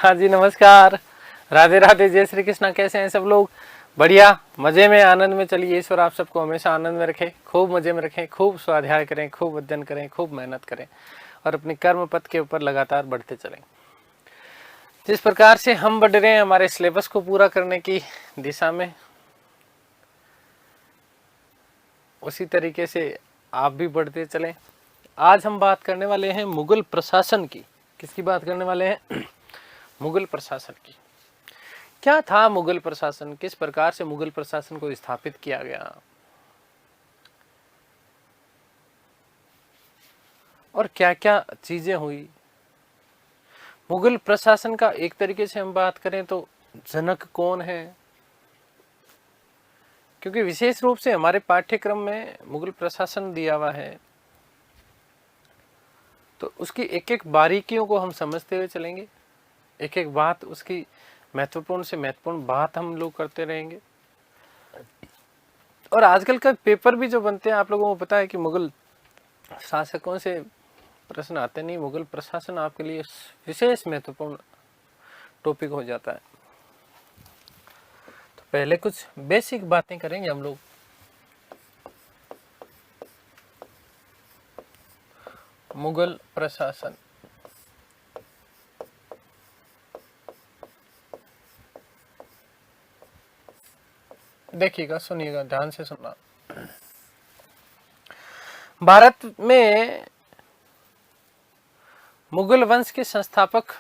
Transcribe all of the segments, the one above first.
हाँ जी, नमस्कार, राधे राधे, जय श्री कृष्णा। कैसे हैं सब लोग? बढ़िया, मजे में, आनंद में। चलिए, ईश्वर आप सबको हमेशा आनंद में रखे, खूब मजे में रखें, खूब स्वाध्याय करें, खूब अध्ययन करें, खूब मेहनत करें और अपने कर्म पथ के ऊपर लगातार बढ़ते चलें। जिस प्रकार से हम बढ़ रहे हैं हमारे सिलेबस को पूरा करने की दिशा में, उसी तरीके से आप भी बढ़ते चलें। आज हम बात करने वाले हैं मुगल प्रशासन की। किसकी बात करने वाले हैं? मुगल प्रशासन की। क्या था मुगल प्रशासन, किस प्रकार से मुगल प्रशासन को स्थापित किया गया और क्या क्या चीजें हुई। मुगल प्रशासन का एक तरीके से हम बात करें तो जनक कौन है, क्योंकि विशेष रूप से हमारे पाठ्यक्रम में मुगल प्रशासन दिया हुआ है, तो उसकी एक एक बारीकियों को हम समझते हुए चलेंगे। एक एक बात, उसकी महत्वपूर्ण से महत्वपूर्ण बात हम लोग करते रहेंगे। और आजकल का पेपर भी जो बनते हैं, आप लोगों को पता है कि मुगल शासकों से प्रश्न आते नहीं, मुगल प्रशासन आपके लिए विशेष महत्वपूर्ण टॉपिक हो जाता है। तो पहले कुछ बेसिक बातें करेंगे हम लोग। मुगल प्रशासन, देखिएगा, सुनिएगा, ध्यान से सुनना। भारत में मुगल वंश के संस्थापक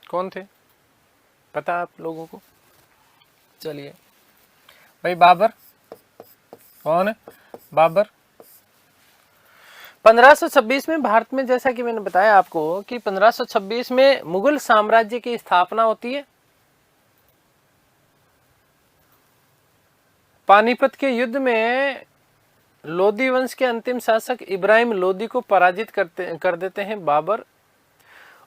कौन थे, पता आप लोगों को? चलिए भाई, बाबर। कौन है? बाबर। 1526 में भारत में, जैसा कि मैंने बताया आपको कि 1526 में मुगल साम्राज्य की स्थापना होती है। पानीपत के युद्ध में लोदी वंश के अंतिम शासक इब्राहिम लोदी को पराजित कर देते हैं बाबर,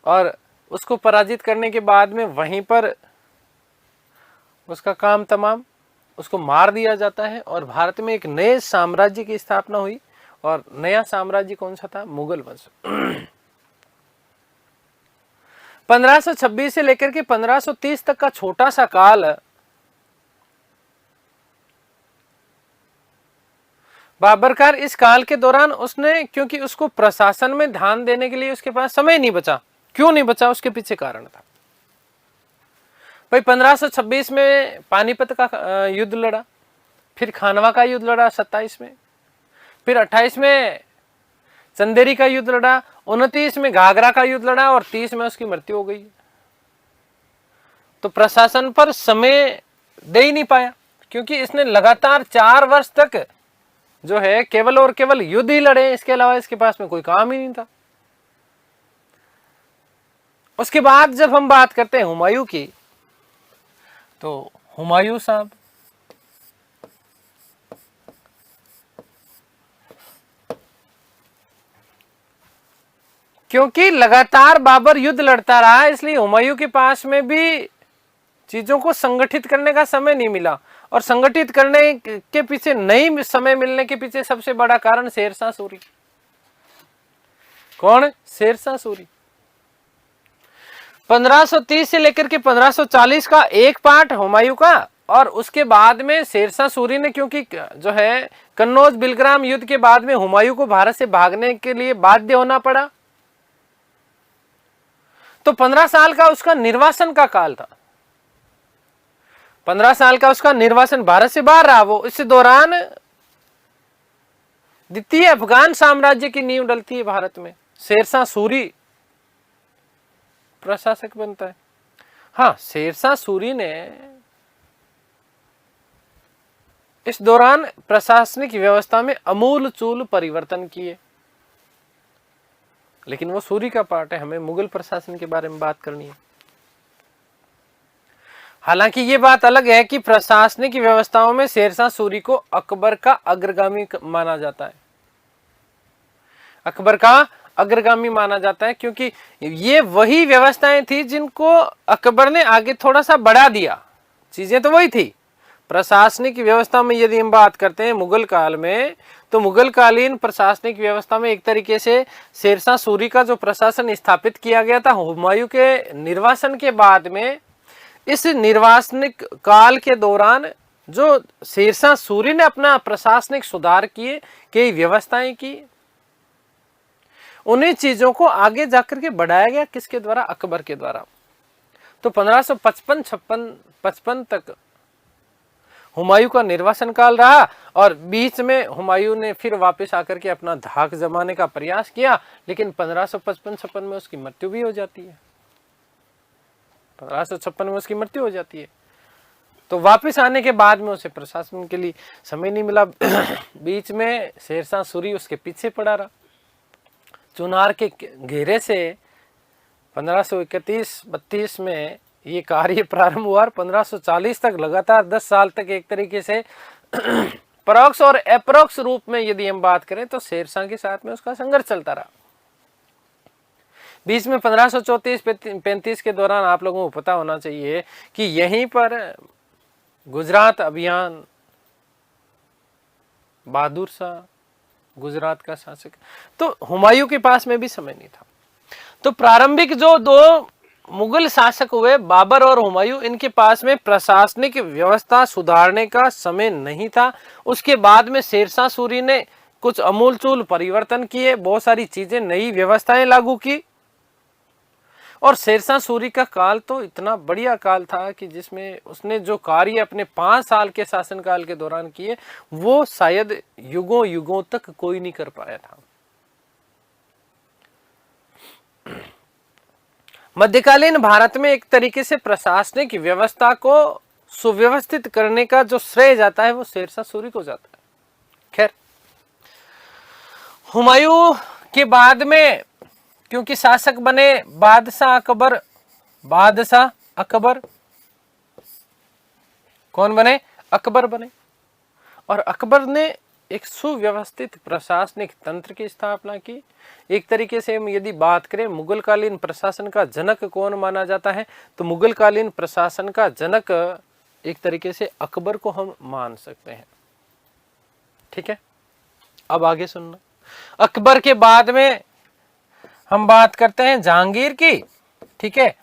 और उसको पराजित करने के बाद में वहीं पर उसका काम तमाम, उसको मार दिया जाता है और भारत में एक नए साम्राज्य की स्थापना हुई। और नया साम्राज्य कौन सा था? मुगल वंश। 1526 से लेकर के 1530 तक का छोटा सा काल बाबरकार। इस काल के दौरान उसने, क्योंकि उसको प्रशासन में ध्यान देने के लिए उसके पास समय नहीं बचा। क्यों नहीं बचा? उसके पीछे कारण था भाई। 1526 में पानीपत का युद्ध लड़ा, फिर खानवा का युद्ध लड़ा 27 में, फिर 28 में चंदेरी का युद्ध लड़ा, 29 में घाघरा का युद्ध लड़ा और 30 में उसकी मृत्यु हो गई। तो प्रशासन पर समय दे ही नहीं पाया, क्योंकि इसने लगातार 4 वर्ष तक जो है केवल और केवल युद्ध ही लड़े, इसके अलावा इसके पास में कोई काम ही नहीं था। उसके बाद जब हम बात करते हैं हुमायूं की, तो हुमायूं साहब, क्योंकि लगातार बाबर युद्ध लड़ता रहा, इसलिए हुमायूं के पास में भी चीजों को संगठित करने का समय नहीं मिला। और संगठित करने के पीछे, नहीं समय मिलने के पीछे सबसे बड़ा कारण शेरशाह सूरी। कौन? शेरशाह सूरी। 1530 से लेकर के 1540 का एक पार्ट हुमायूं का, और उसके बाद में शेरशाह सूरी ने, क्योंकि जो है कन्नौज बिलग्राम युद्ध के बाद में हुमायूं को भारत से भागने के लिए बाध्य होना पड़ा, तो 15 साल का उसका निर्वासन का काल था। 15 साल का उसका निर्वासन, भारत से बाहर रहा वो। इस दौरान द्वितीय अफगान साम्राज्य की नींव डलती है भारत में। शेरशाह सूरी प्रशासक बनता है। हाँ, शेरशाह सूरी ने इस दौरान प्रशासनिक व्यवस्था में अमूलचूल परिवर्तन किए, लेकिन वो सूरी का पार्ट है। हमें मुगल प्रशासन के बारे में बात करनी है। हालांकि ये बात अलग है कि प्रशासनिक व्यवस्थाओं में शेरशाह सूरी को अकबर का अग्रगामी माना जाता है। अकबर का अग्रगामी माना जाता है, क्योंकि ये वही व्यवस्थाएं थी जिनको अकबर ने आगे थोड़ा सा बढ़ा दिया। चीजें तो वही थी, प्रशासनिक व्यवस्था में यदि हम बात करते हैं मुगल काल में, तो मुगल कालीन प्रशासनिक व्यवस्था में एक तरीके से शेरशाह सूरी का जो प्रशासन स्थापित किया गया था हुमायूं के निर्वासन के बाद में, इस निर्वासनिक काल के दौरान जो शेरशाह सूरी ने अपना प्रशासनिक सुधार किए, कई व्यवस्थाएं की, उन्हीं चीजों को आगे जाकर के बढ़ाया गया। किसके द्वारा? अकबर के द्वारा। तो 1555 तक हुमायूं का निर्वासन काल रहा और बीच में हुमायूं ने फिर वापस आकर के अपना धाक जमाने का प्रयास किया, लेकिन 1555 में उसकी मृत्यु भी हो जाती है। 1556 में उसकी मृत्यु हो जाती है। तो वापस आने के बाद में उसे प्रशासन के लिए समय नहीं मिला। बीच में शेरशाह सूरी उसके पीछे पड़ा रहा। चुनार के घेरे से 1531-32 में ये कार्य प्रारंभ हुआ और 1540 तक लगातार 10 साल तक एक तरीके से परोक्ष और अपरोक्ष रूप में यदि हम बात करें तो शेरशाह के साथ में उसका संघर्ष चलता रहा। बीच में 1534-35 के दौरान आप लोगों को पता होना चाहिए कि यहीं पर गुजरात अभियान, बहादुर शाह गुजरात का शासक, तो हुमायूं के पास में भी समय नहीं था। तो प्रारंभिक जो दो मुगल शासक हुए बाबर और हुमायूं, इनके पास में प्रशासनिक व्यवस्था सुधारने का समय नहीं था। उसके बाद में शेरशाह सूरी ने कुछ अमूलचूल परिवर्तन किए, बहुत सारी चीजें, नई व्यवस्थाएं लागू की। और शेरशाह सूरी का काल तो इतना बढ़िया काल था कि जिसमें उसने जो कार्य अपने 5 साल के शासनकाल के दौरान किए वो शायद युगों युगों तक कोई नहीं कर पाया था। मध्यकालीन भारत में एक तरीके से प्रशासनिक व्यवस्था को सुव्यवस्थित करने का जो श्रेय जाता है वो शेरशाह सूरी को जाता है। खैर, हुमायूं के बाद में क्योंकि शासक बने बादशाह अकबर, कौन बने? अकबर बने। और अकबर ने एक सुव्यवस्थित प्रशासनिक तंत्र की स्थापना की। एक तरीके से हम यदि बात करें मुगल कालीन प्रशासन का जनक कौन माना जाता है, तो मुगल कालीन प्रशासन का जनक एक तरीके से अकबर को हम मान सकते हैं। ठीक है, अब आगे सुनना। अकबर के बाद में हम बात करते हैं जहांगीर की। ठीक है,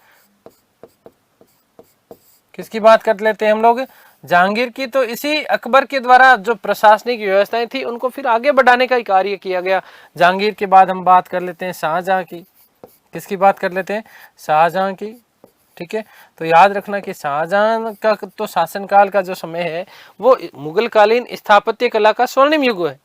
किसकी बात कर लेते हैं हम लोग? जहांगीर की। तो इसी अकबर के द्वारा जो प्रशासनिक व्यवस्थाएं थी उनको फिर आगे बढ़ाने का ही कार्य किया गया। जहांगीर के बाद हम बात कर लेते हैं शाहजहां की। किसकी बात कर लेते हैं? शाहजहां की। ठीक है, तो याद रखना कि शाहजहां का तो शासनकाल का जो समय है वो मुगल कालीन स्थापत्य कला का स्वर्णिम युग है।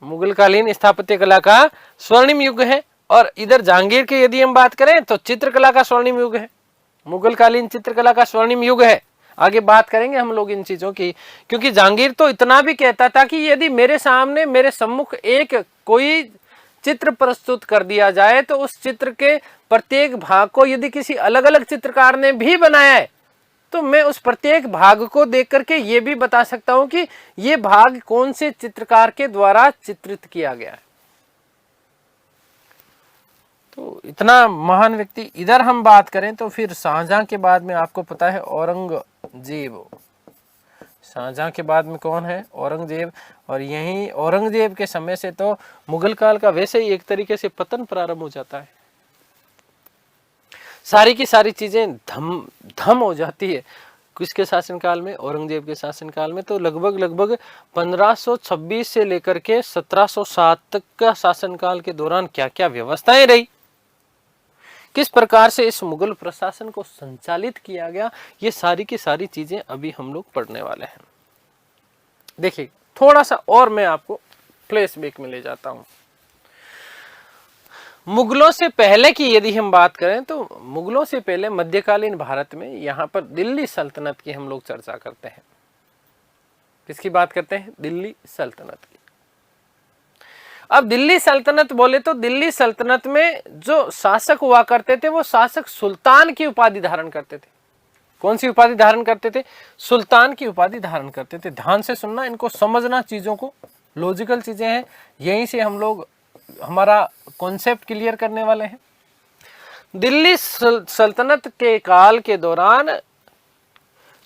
मुगल कालीन स्थापत्य कला का स्वर्णिम युग है। और इधर जहांगीर की यदि हम बात करें तो चित्रकला का स्वर्णिम युग है। मुगल कालीन चित्रकला का स्वर्णिम युग है। आगे बात करेंगे हम लोग इन चीजों की, क्योंकि जहांगीर तो इतना भी कहता था कि यदि मेरे सामने मेरे सम्मुख एक कोई चित्र प्रस्तुत कर दिया जाए तो उस चित्र के प्रत्येक भाग को यदि किसी अलग अलग चित्रकार ने भी बनाया है तो मैं उस प्रत्येक भाग को देख करके ये भी बता सकता हूं कि ये भाग कौन से चित्रकार के द्वारा चित्रित किया गया है। तो इतना महान व्यक्ति। इधर हम बात करें तो फिर शाहजहां के बाद में आपको पता है औरंगजेब। शाहजहां के बाद में कौन है? औरंगजेब। और यही औरंगजेब के समय से तो मुगल काल का वैसे ही एक तरीके से पतन प्रारंभ हो जाता है। सारी की सारी चीजें धम हो जाती है। किसके शासनकाल में? औरंगजेब के शासनकाल में। तो लगभग 1526 से लेकर के 1707 तक का शासनकाल के दौरान क्या क्या व्यवस्थाएं रही, किस प्रकार से इस मुगल प्रशासन को संचालित किया गया, ये सारी की सारी चीजें अभी हम लोग पढ़ने वाले हैं। देखिए, थोड़ा सा और मैं आपको फ्लैशबैक में ले जाता हूं। मुगलों से पहले की यदि हम बात करें तो मुगलों से पहले मध्यकालीन भारत में यहां पर दिल्ली सल्तनत की हम लोग चर्चा करते हैं। किसकी बात करते हैं? दिल्ली सल्तनत की। अब दिल्ली सल्तनत बोले तो दिल्ली सल्तनत में जो शासक हुआ करते थे वो शासक सुल्तान की उपाधि धारण करते थे। कौन सी उपाधि धारण करते थे? सुल्तान की उपाधि धारण करते थे। ध्यान से सुनना, इनको समझना, चीजों को, लॉजिकल चीजें हैं, यहीं से हम लोग हमारा कॉन्सेप्ट क्लियर करने वाले हैं। दिल्ली सल्तनत के काल के दौरान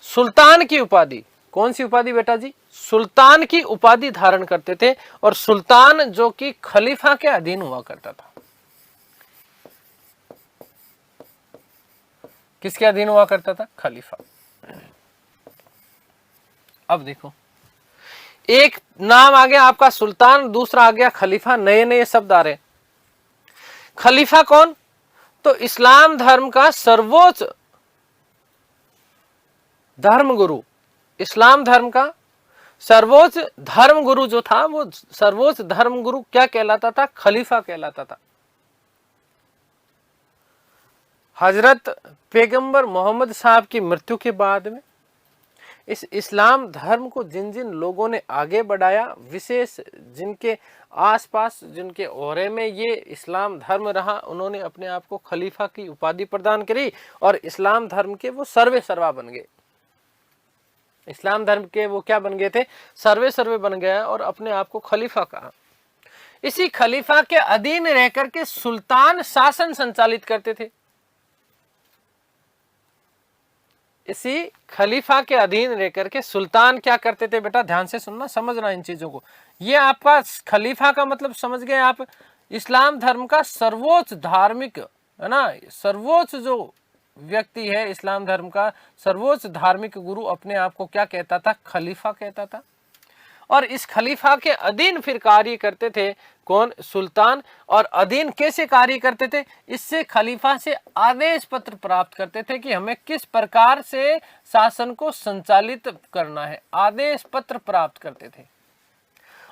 सुल्तान की उपाधि, कौन सी उपाधि बेटा जी? सुल्तान की उपाधि धारण करते थे, और सुल्तान जो कि खलीफा के अधीन हुआ करता था। किसके अधीन हुआ करता था? खलीफा। अब देखो, एक नाम आ गया आपका सुल्तान, दूसरा आ गया खलीफा, नए नए शब्द आ रहे। खलीफा कौन? तो इस्लाम धर्म का सर्वोच्च धर्म गुरु, इस्लाम धर्म का सर्वोच्च धर्म गुरु जो था, वो सर्वोच्च धर्म गुरु क्या कहलाता था? खलीफा कहलाता था। हजरत पैगंबर मोहम्मद साहब की मृत्यु के बाद में इस इस्लाम धर्म को जिन जिन लोगों ने आगे बढ़ाया, विशेष जिनके आसपास, जिनके ओहरे में ये इस्लाम धर्म रहा, उन्होंने अपने आप को खलीफा की उपाधि प्रदान करी, और इस्लाम धर्म के वो सर्वे सर्वा बन गए। इस्लाम धर्म के वो क्या बन गए थे? सर्वे सर्वे बन गया, और अपने आप को खलीफा कहा। इसी खलीफा के अधीन रहकर के सुल्तान शासन संचालित करते थे। इसी खलीफा के अधीन रहकर के सुल्तान क्या करते थे? बेटा ध्यान से सुनना, समझना इन चीजों को। ये आपका खलीफा का मतलब समझ गए आप? इस्लाम धर्म का सर्वोच्च धार्मिक, है ना, सर्वोच्च जो व्यक्ति है इस्लाम धर्म का, सर्वोच्च धार्मिक गुरु अपने आप को क्या कहता था? खलीफा कहता था। और इस खलीफा के अधीन फिर कार्य करते थे कौन? सुल्तान। और अधीन कैसे कार्य करते थे? इससे खलीफा से आदेश पत्र प्राप्त करते थे कि हमें किस प्रकार से शासन को संचालित करना है, आदेश पत्र प्राप्त करते थे।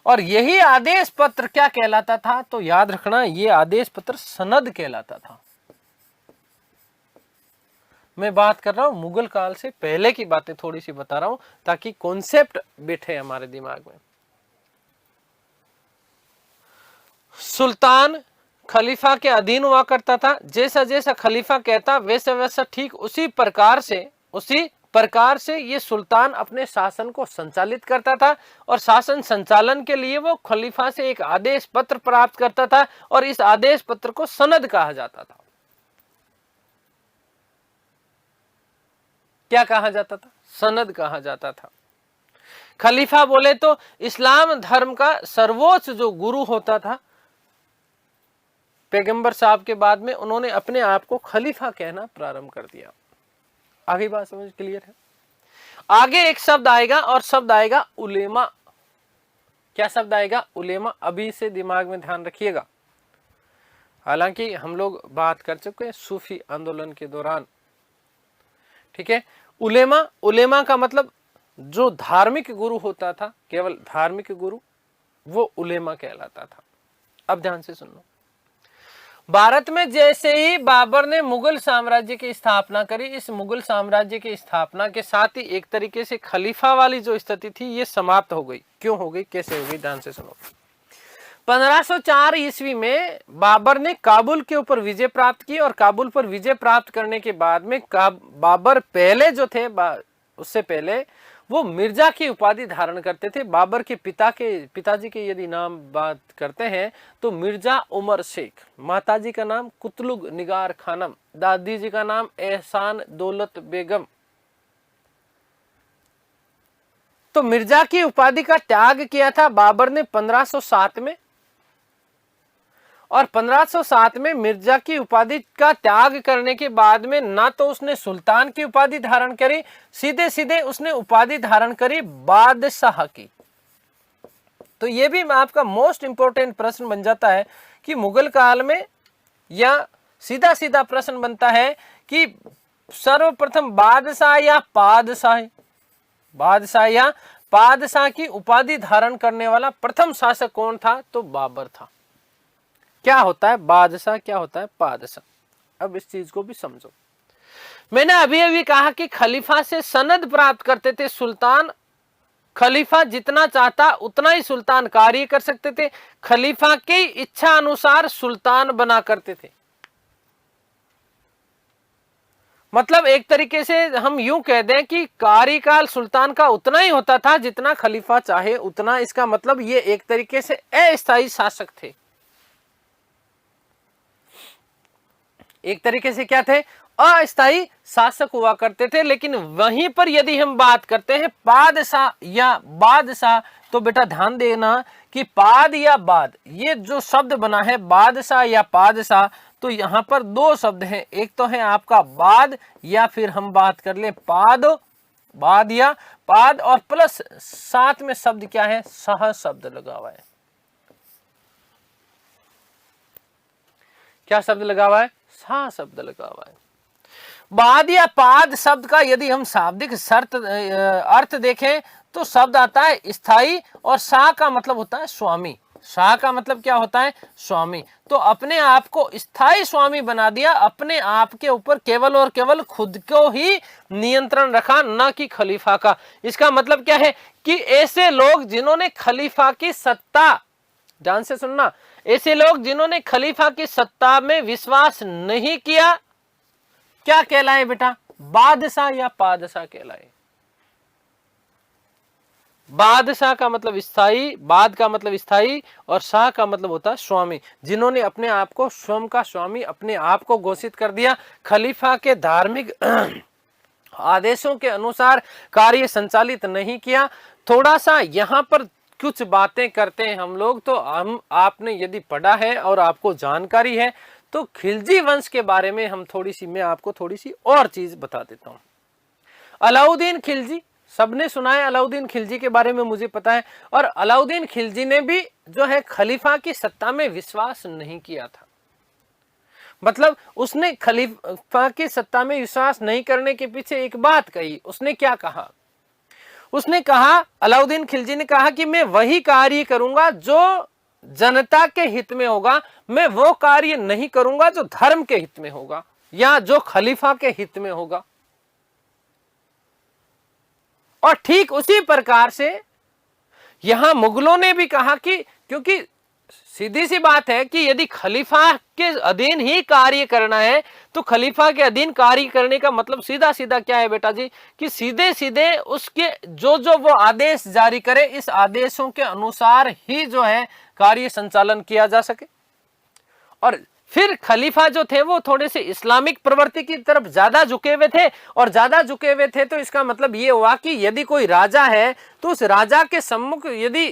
और यही आदेश पत्र क्या कहलाता था? तो याद रखना, ये आदेश पत्र सनद कहलाता था। मैं बात कर रहा हूं मुगल काल से पहले की बातें थोड़ी सी बता रहा हूं, ताकि कॉन्सेप्ट बैठे हमारे दिमाग में। सुल्तान खलीफा के अधीन हुआ करता था। जैसा जैसा खलीफा कहता वैसा वैसा ठीक उसी प्रकार से ये सुल्तान अपने शासन को संचालित करता था, और शासन संचालन के लिए वो खलीफा से एक आदेश पत्र प्राप्त करता था, और इस आदेश पत्र को सनद कहा जाता था। क्या कहा जाता था? सनद कहा जाता था। खलीफा बोले तो इस्लाम धर्म का सर्वोच्च जो गुरु होता था, पैगंबर साहब के बाद में उन्होंने अपने आप को खलीफा कहना प्रारंभ कर दिया। आगे बात समझ क्लियर है? आगे एक शब्द आएगा, और शब्द आएगा उलेमा। क्या शब्द आएगा? उलेमा। अभी से दिमाग में ध्यान रखिएगा। हालांकि हम लोग बात कर चुके हैं सूफी आंदोलन के दौरान, ठीक है। उलेमा का मतलब जो धार्मिक गुरु होता था, केवल धार्मिक गुरु, वो उलेमा कहलाता था। अब ध्यान से सुनो। भारत में जैसे ही बाबर ने मुगल साम्राज्य की स्थापना करी, इस मुगल साम्राज्य की स्थापना के साथ ही एक तरीके से खलीफा वाली जो स्थिति थी ये समाप्त हो गई। क्यों हो गई, कैसे हो गई? ध्यान से सुनो। 1504 ईस्वी में बाबर ने काबुल के ऊपर विजय प्राप्त की, और काबुल पर विजय प्राप्त करने के बाद में बाबर पहले जो थे, उससे पहले वो मिर्जा की उपाधि धारण करते थे। बाबर के पिताजी के यदि नाम बात करते हैं तो मिर्जा उमर शेख, माताजी का नाम कुतलुग निगार खानम, दादी जी का नाम एहसान दौलत बेगम। तो मिर्जा की उपाधि का त्याग किया था बाबर ने 1507 में, और 1507 में मिर्जा की उपाधि का त्याग करने के बाद में ना तो उसने सुल्तान की उपाधि धारण करी, सीधे सीधे उसने उपाधि धारण करी बादशाह की। तो यह भी आपका मोस्ट इंपोर्टेंट प्रश्न बन जाता है कि मुगल काल में, या सीधा सीधा प्रश्न बनता है कि सर्वप्रथम बादशाह या पादशाह, बादशाह या पादशाह की उपाधि धारण करने वाला प्रथम शासक कौन था? तो बाबर था। क्या होता है बादशाह, क्या होता है पादशाह? अब इस चीज को भी समझो। मैंने अभी अभी कहा कि खलीफा से सनद प्राप्त करते थे सुल्तान। खलीफा जितना चाहता उतना ही सुल्तान कार्य कर सकते थे। खलीफा की इच्छा अनुसार सुल्तान बना करते थे। मतलब एक तरीके से हम यूं कह दें कि कार्यकाल सुल्तान का उतना ही होता था जितना खलीफा चाहे उतना। इसका मतलब ये एक तरीके से अस्थायी शासक थे। एक तरीके से क्या थे, अस्थाई शासक हुआ करते थे। लेकिन वहीं पर यदि हम बात करते हैं पादशाह या बादशाह, तो बेटा ध्यान देना कि पाद या बाद, ये जो शब्द बना है बादशाह या पादशाह, तो यहां पर दो शब्द हैं, एक तो है आपका बाद, या फिर हम बात कर ले पाद, बाद या पाद, और प्लस साथ में शब्द क्या है, सह शब्द लगा हुआ है। क्या शब्द लगा हुआ है, सह शब्द लगा हुआ है। बाद या पाद शब्द का यदि हम शाब्दिक अर्थ देखें तो शब्द आता है स्थाई, और शाह का मतलब होता है स्वामी। शाह का मतलब क्या होता है, स्वामी। तो अपने आप को स्थाई स्वामी बना दिया, अपने आप के ऊपर केवल और केवल खुद को ही नियंत्रण रखा, न कि खलीफा का। इसका मतलब क्या है कि ऐसे लोग जिन्होंने खलीफा की सत्ता, ध्यान से सुनना, ऐसे लोग जिन्होंने खलीफा की सत्ता में विश्वास नहीं किया, क्या कहलाए बेटा, बादशाह या पादशाह कहलाए। बादशाह का मतलब स्थाई, बाद का मतलब स्थाई, और शाह का मतलब होता है स्वामी। जिन्होंने अपने आप को स्वयं का स्वामी, अपने आप को घोषित कर दिया, खलीफा के धार्मिक आदेशों के अनुसार कार्य संचालित नहीं किया। थोड़ा सा यहाँ पर कुछ बातें करते हैं हम लोग, तो हम आपने यदि पढ़ा है और आपको जानकारी है, तो खिलजी वंश के बारे में हम मैं आपको थोड़ी सी और चीज बता देता हूं। अलाउद्दीन खिलजी, सबने सुना है अलाउद्दीन खिलजी के बारे में, मुझे पता है। और अलाउद्दीन खिलजी ने भी जो है खलीफा की सत्ता में विश्वास नहीं किया था। मतलब उसने खलीफा की सत्ता में विश्वास नहीं करने के पीछे एक बात कही। उसने क्या कहा, उसने कहा, अलाउद्दीन खिलजी ने कहा कि मैं वही कार्य करूंगा जो जनता के हित में होगा, मैं वो कार्य नहीं करूंगा जो धर्म के हित में होगा या जो खलीफा के हित में होगा। और ठीक उसी प्रकार से यहां मुगलों ने भी कहा कि, क्योंकि सीधी सी बात है कि यदि खलीफा के अधीन ही कार्य करना है, तो खलीफा के अधीन कार्य करने का मतलब सीधा सीधा क्या है बेटा जी, कि सीधे सीधे उसके जो वो आदेश जारी करे, इस आदेशों के अनुसार ही जो है कार्य संचालन किया जा सके। और फिर खलीफा जो थे वो थोड़े से इस्लामिक प्रवृत्ति की तरफ ज्यादा झुके हुए थे, और ज्यादा झुके हुए थे तो इसका मतलब ये हुआ कि यदि कोई राजा है तो उस राजा के सम्मुख यदि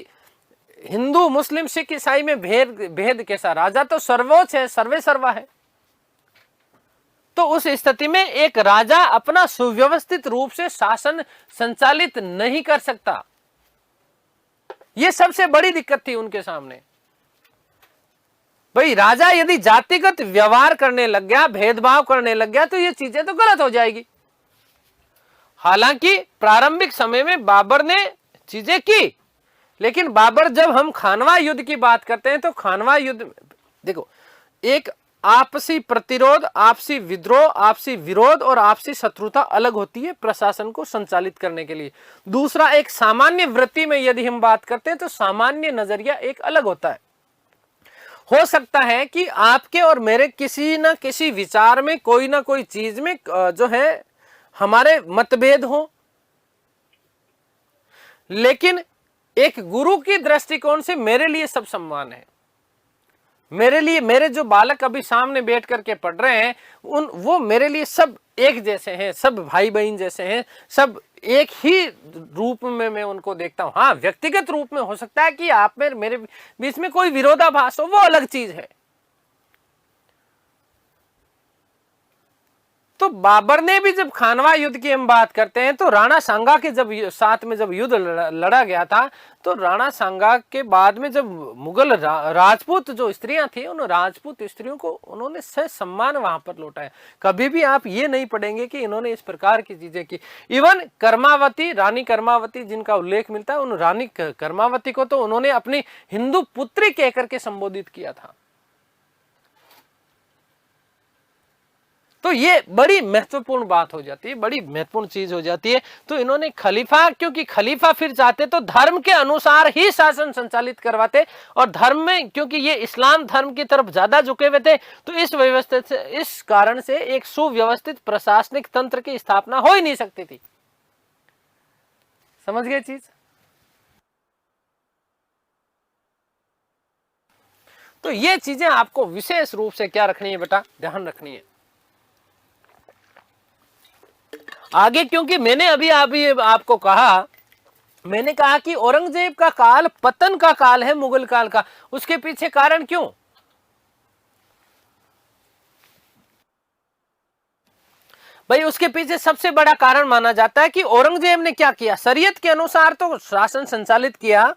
हिंदू मुस्लिम सिख ईसाई में भेद कैसा, राजा तो सर्वोच्च है, सर्वे सर्वा है। तो उस स्थिति में एक राजा अपना सुव्यवस्थित रूप से शासन संचालित नहीं कर सकता। यह सबसे बड़ी दिक्कत थी उनके सामने। भाई राजा यदि जातिगत व्यवहार करने लग गया, भेदभाव करने लग गया, तो ये चीजें तो गलत हो जाएगी। हालांकि प्रारंभिक समय में बाबर ने चीजें की, लेकिन बाबर, जब हम खानवा युद्ध की बात करते हैं तो खानवा युद्ध देखो, एक आपसी प्रतिरोध, आपसी विद्रोह, आपसी विरोध और आपसी शत्रुता अलग होती है प्रशासन को संचालित करने के लिए। दूसरा, एक सामान्य वृत्ति में यदि हम बात करते हैं तो सामान्य नजरिया एक अलग होता है। हो सकता है कि आपके और मेरे किसी न किसी विचार में, कोई ना कोई चीज में जो है हमारे मतभेद हो, लेकिन एक गुरु की दृष्टिकोण से मेरे लिए सब सम्मान है। मेरे लिए, मेरे जो बालक अभी सामने बैठ करके पढ़ रहे हैं, वो मेरे लिए सब एक जैसे हैं, सब भाई बहन जैसे हैं, सब एक ही रूप में मैं उनको देखता हूं। हाँ, व्यक्तिगत रूप में हो सकता है कि आप में मेरे बीच में कोई विरोधाभास हो, वो अलग चीज है। तो बाबर ने भी, जब खानवा युद्ध की हम बात करते हैं, तो राणा सांगा के साथ में जब युद्ध लड़ा गया था, तो राणा सांगा के बाद में जब मुगल राजपूत जो स्त्रियां थी, उन राजपूत स्त्रियों को उन्होंने सह सम्मान वहां पर लौटाया। कभी भी आप ये नहीं पढ़ेंगे कि इन्होंने इस प्रकार की चीजें की। इवन कर्मावती, रानी कर्मावती जिनका उल्लेख मिलता है, उन रानी कर्मावती को तो उन्होंने अपनी हिंदू पुत्री कहकर के संबोधित किया था। तो ये बड़ी महत्वपूर्ण बात हो जाती है, बड़ी महत्वपूर्ण चीज हो जाती है। तो इन्होंने खलीफा, क्योंकि खलीफा फिर चाहते तो धर्म के अनुसार ही शासन संचालित करवाते, और धर्म में, क्योंकि ये इस्लाम धर्म की तरफ ज्यादा झुके हुए थे, तो इस व्यवस्था से, इस कारण से एक सुव्यवस्थित प्रशासनिक तंत्र की स्थापना हो ही नहीं सकती थी। समझ गए चीज? तो ये चीजें आपको विशेष रूप से क्या रखनी है बेटा, ध्यान रखनी है। आगे, क्योंकि मैंने अभी आपको कहा, मैंने कहा कि औरंगजेब का काल पतन का काल है मुगल काल का। उसके पीछे कारण क्यों? भाई उसके पीछे सबसे बड़ा कारण माना जाता है कि औरंगजेब ने क्या किया, शरीयत के अनुसार तो शासन संचालित किया,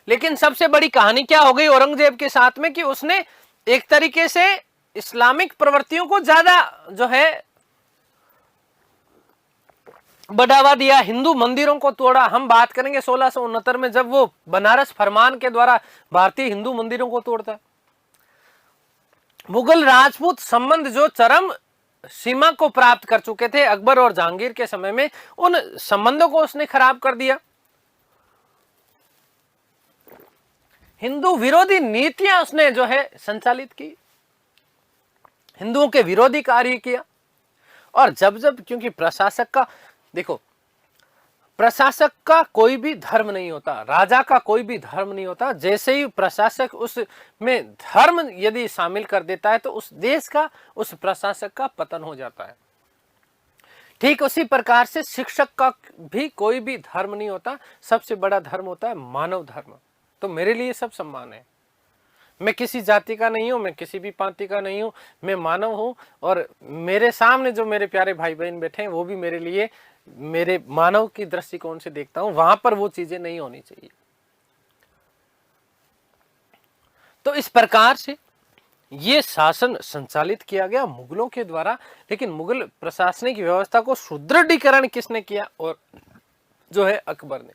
लेकिन सबसे बड़ी कहानी क्या हो गई औरंगजेब के साथ में कि उसने एक तरीके से इस्लामिक प्रवृत्तियों को ज्यादा जो है बढ़ावा दिया, हिंदू मंदिरों को तोड़ा। हम बात करेंगे 1669 में जब वो बनारस फरमान के द्वारा भारतीय हिंदू मंदिरों को तोड़ता है। मुगल राजपूत संबंध जो चरम सीमा को प्राप्त कर चुके थे अकबर और जहांगीर के समय में, उन संबंधों को उसने खराब कर दिया। हिंदू विरोधी नीतियां उसने जो है संचालित की, हिंदुओं के विरोधी कार्य किया। और जब क्योंकि प्रशासक का, देखो प्रशासक का कोई भी धर्म नहीं होता, राजा का कोई भी धर्म नहीं होता। जैसे ही प्रशासक उसमें धर्म यदि शामिल कर देता है तो उस देश का, उस प्रशासक का पतन हो जाता है। ठीक उसी प्रकार से शिक्षक का भी कोई भी धर्म नहीं होता, सबसे बड़ा धर्म होता है मानव धर्म। तो मेरे लिए सब सम्मान है। मैं किसी जाति का नहीं हूं, मैं किसी भी पांति का नहीं हूं, मैं मानव हूं। और मेरे सामने जो मेरे प्यारे भाई बहन बैठे हैं वो भी मेरे लिए, मेरे मानव की दृष्टिकोण से देखता हूं, वहां पर वो चीजें नहीं होनी चाहिए। तो इस प्रकार से ये शासन संचालित किया गया मुगलों के द्वारा। लेकिन मुगल प्रशासनिक व्यवस्था को सुदृढ़ीकरण किसने किया? और जो है अकबर ने।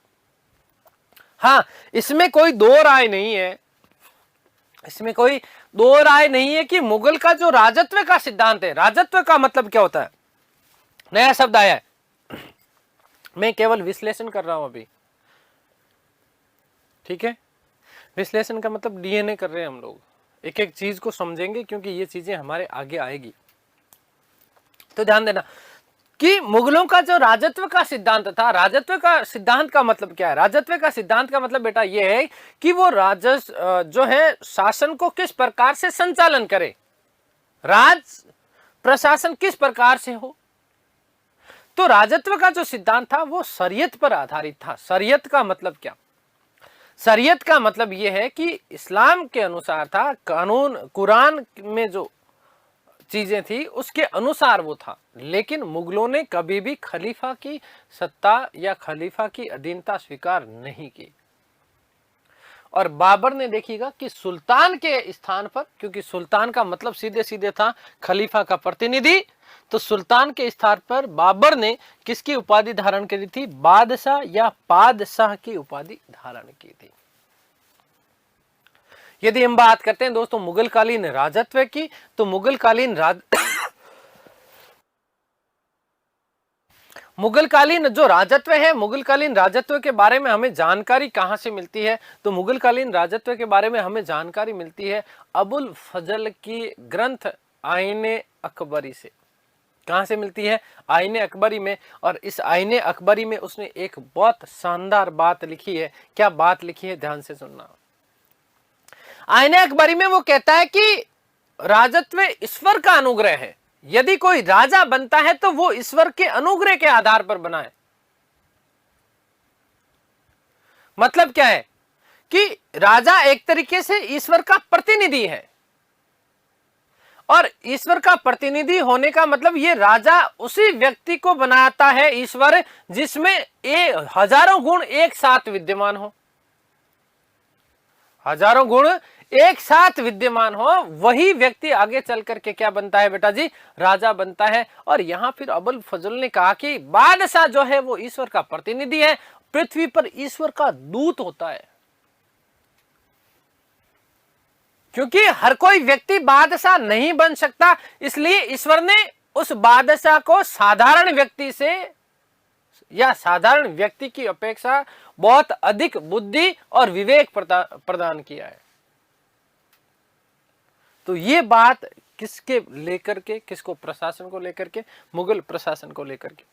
हाँ, इसमें कोई दो राय नहीं है, इसमें कोई दो राय नहीं है कि मुगल का जो राजत्व का सिद्धांत है, राजत्व का मतलब क्या होता है, नया शब्द आया है, मैं केवल विश्लेषण कर रहा हूं अभी, ठीक है। विश्लेषण का मतलब डीएनए कर रहे हैं हम लोग, एक एक चीज को समझेंगे क्योंकि ये चीजें हमारे आगे आएगी। तो ध्यान देना कि मुगलों का जो राजत्व का सिद्धांत था, राजत्व का सिद्धांत का मतलब क्या है? राजत्व का सिद्धांत का मतलब बेटा ये है कि वो राजस्व जो है शासन को किस प्रकार से संचालन करे, राज प्रशासन किस प्रकार से हो। तो राजत्व का जो सिद्धांत था वो शरीयत पर आधारित था। शरीयत का मतलब क्या? शरीयत का मतलब यह है कि इस्लाम के अनुसार था, कानून कुरान में जो चीजें थी उसके अनुसार वो था। लेकिन मुगलों ने कभी भी खलीफा की सत्ता या खलीफा की अधीनता स्वीकार नहीं की। और बाबर ने देखिएगा कि सुल्तान के स्थान पर, क्योंकि सुल्तान का मतलब सीधे सीधे था खलीफा का प्रतिनिधि, तो सुल्तान के स्थान पर बाबर ने किसकी उपाधि धारण करी थी? बादशाह या पादशाह की उपाधि धारण की थी। यदि हम बात करते हैं दोस्तों मुगल कालीन राजत्व की, तो मुगल कालीन जो राजत्व है, मुगल कालीन राजत्व के बारे में हमें जानकारी कहां से मिलती है? तो मुगल कालीन राजत्व के बारे में हमें जानकारी मिलती है अबुल फजल की ग्रंथ आईने अकबरी से। कहां से मिलती है? आईने अकबरी में। और इस आईने अकबरी में उसने एक बहुत शानदार बात लिखी है। क्या बात लिखी है? ध्यान से सुनना। आईने अकबरी में वो कहता है कि राजत्व ईश्वर का अनुग्रह है। यदि कोई राजा बनता है तो वो ईश्वर के अनुग्रह के आधार पर बना है। मतलब क्या है कि राजा एक तरीके से ईश्वर का प्रतिनिधि है। और ईश्वर का प्रतिनिधि होने का मतलब ये राजा उसी व्यक्ति को बनाता है ईश्वर जिसमें हजारों गुण एक साथ विद्यमान हो। हजारों गुण एक साथ विद्यमान हो, वही व्यक्ति आगे चल करके क्या बनता है बेटा जी? राजा बनता है। और यहां फिर अबुल फजल ने कहा कि बादशाह जो है वो ईश्वर का प्रतिनिधि है, पृथ्वी पर ईश्वर का दूत होता है। क्योंकि हर कोई व्यक्ति बादशाह नहीं बन सकता, इसलिए ईश्वर ने उस बादशाह को साधारण व्यक्ति से या साधारण व्यक्ति की अपेक्षा बहुत अधिक बुद्धि और विवेक प्रदान किया है। तो ये बात किसके लेकर के, किसको? प्रशासन को लेकर के, मुगल प्रशासन को लेकर के।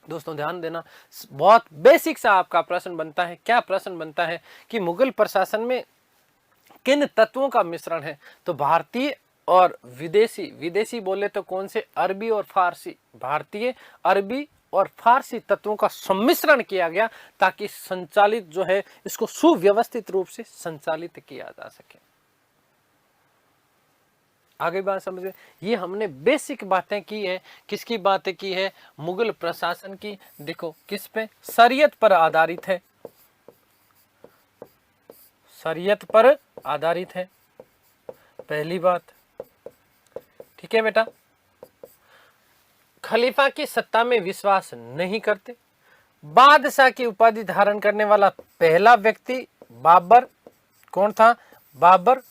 दोस्तों ध्यान देना, बहुत बेसिक सा आपका प्रश्न बनता है। क्या प्रश्न बनता है कि मुगल प्रशासन में किन तत्वों का मिश्रण है? तो भारतीय और विदेशी, विदेशी बोले तो कौन से, अरबी और फारसी, भारतीय, अरबी और फारसी तत्वों का सम्मिश्रण किया गया ताकि संचालित जो है इसको सुव्यवस्थित रूप से संचालित किया जा सके। आगे बात समझे, ये हमने बेसिक बातें की है। किसकी बातें की है? मुगल प्रशासन की। देखो किस पे? शरीयत पर आधारित है, शरीयत पर आधारित है, पहली बात। ठीक है बेटा। खलीफा की सत्ता में विश्वास नहीं करते। बादशाह की उपाधि धारण करने वाला पहला व्यक्ति बाबर। कौन था? बाबर।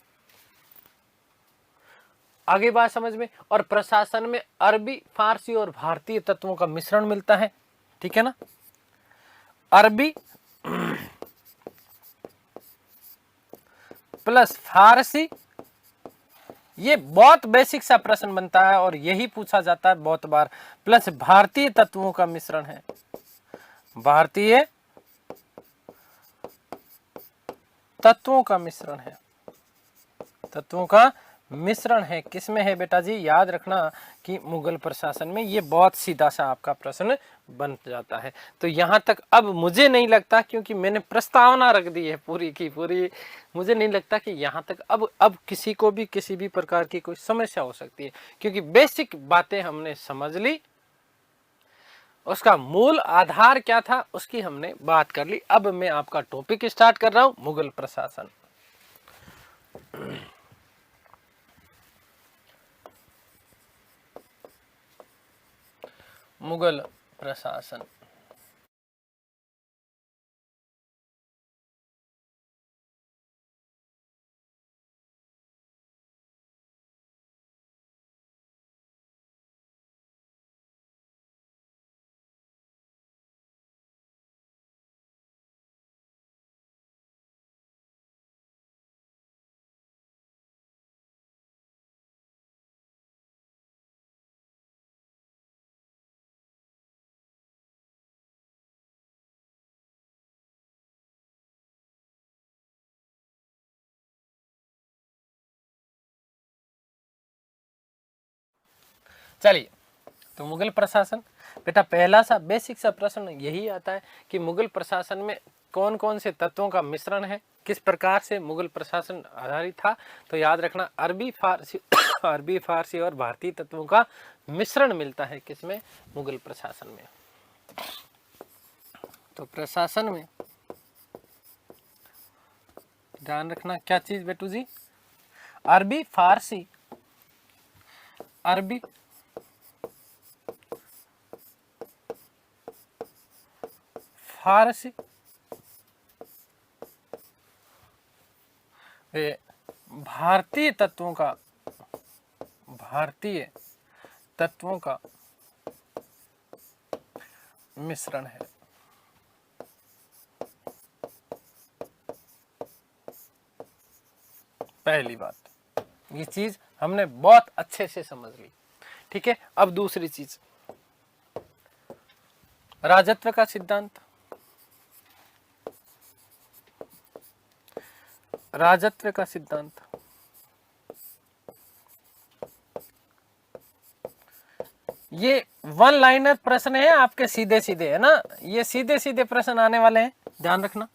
आगे बात समझ में। और प्रशासन में अरबी, फारसी और भारतीय तत्वों का मिश्रण मिलता है। ठीक है ना? अरबी प्लस फारसी। ये बहुत बेसिक सा प्रश्न बनता है और यही पूछा जाता है बहुत बार। प्लस भारतीय तत्वों का मिश्रण है, भारतीय तत्वों का मिश्रण है, तत्वों का मिश्रण है। किसमें है बेटा जी? याद रखना कि मुगल प्रशासन में। ये बहुत सीधा सा आपका प्रश्न बन जाता है। तो यहां तक अब मुझे नहीं लगता, क्योंकि मैंने प्रस्तावना रख दी है पूरी की पूरी, मुझे नहीं लगता कि यहां तक अब किसी को भी किसी भी प्रकार की कोई समस्या हो सकती है, क्योंकि बेसिक बातें हमने समझ ली। उसका मूल आधार क्या था उसकी हमने बात कर ली। अब मैं आपका टॉपिक स्टार्ट कर रहा हूं, मुगल प्रशासन। मुगल प्रशासन। चलिए, तो मुगल प्रशासन बेटा, पहला सा बेसिक सा प्रश्न यही आता है कि मुगल प्रशासन में कौन कौन से तत्वों का मिश्रण है, किस प्रकार से मुगल प्रशासन आधारित था। तो याद रखना अरबी फारसी अरबी फारसी और भारतीय तत्वों का मिश्रण मिलता है किसमें? मुगल प्रशासन में। तो प्रशासन में ध्यान रखना क्या चीज बेटू जी? अरबी फारसी, अरबी फारसी, भारतीय तत्वों का, भारतीय तत्वों का मिश्रण है। पहली बात, ये चीज हमने बहुत अच्छे से समझ ली। ठीक है। अब दूसरी चीज, राजत्व का सिद्धांत। राजत्व का सिद्धांत ये वन लाइनर प्रश्न है आपके, सीधे सीधे, है ना? ये सीधे सीधे प्रश्न आने वाले हैं, ध्यान रखना।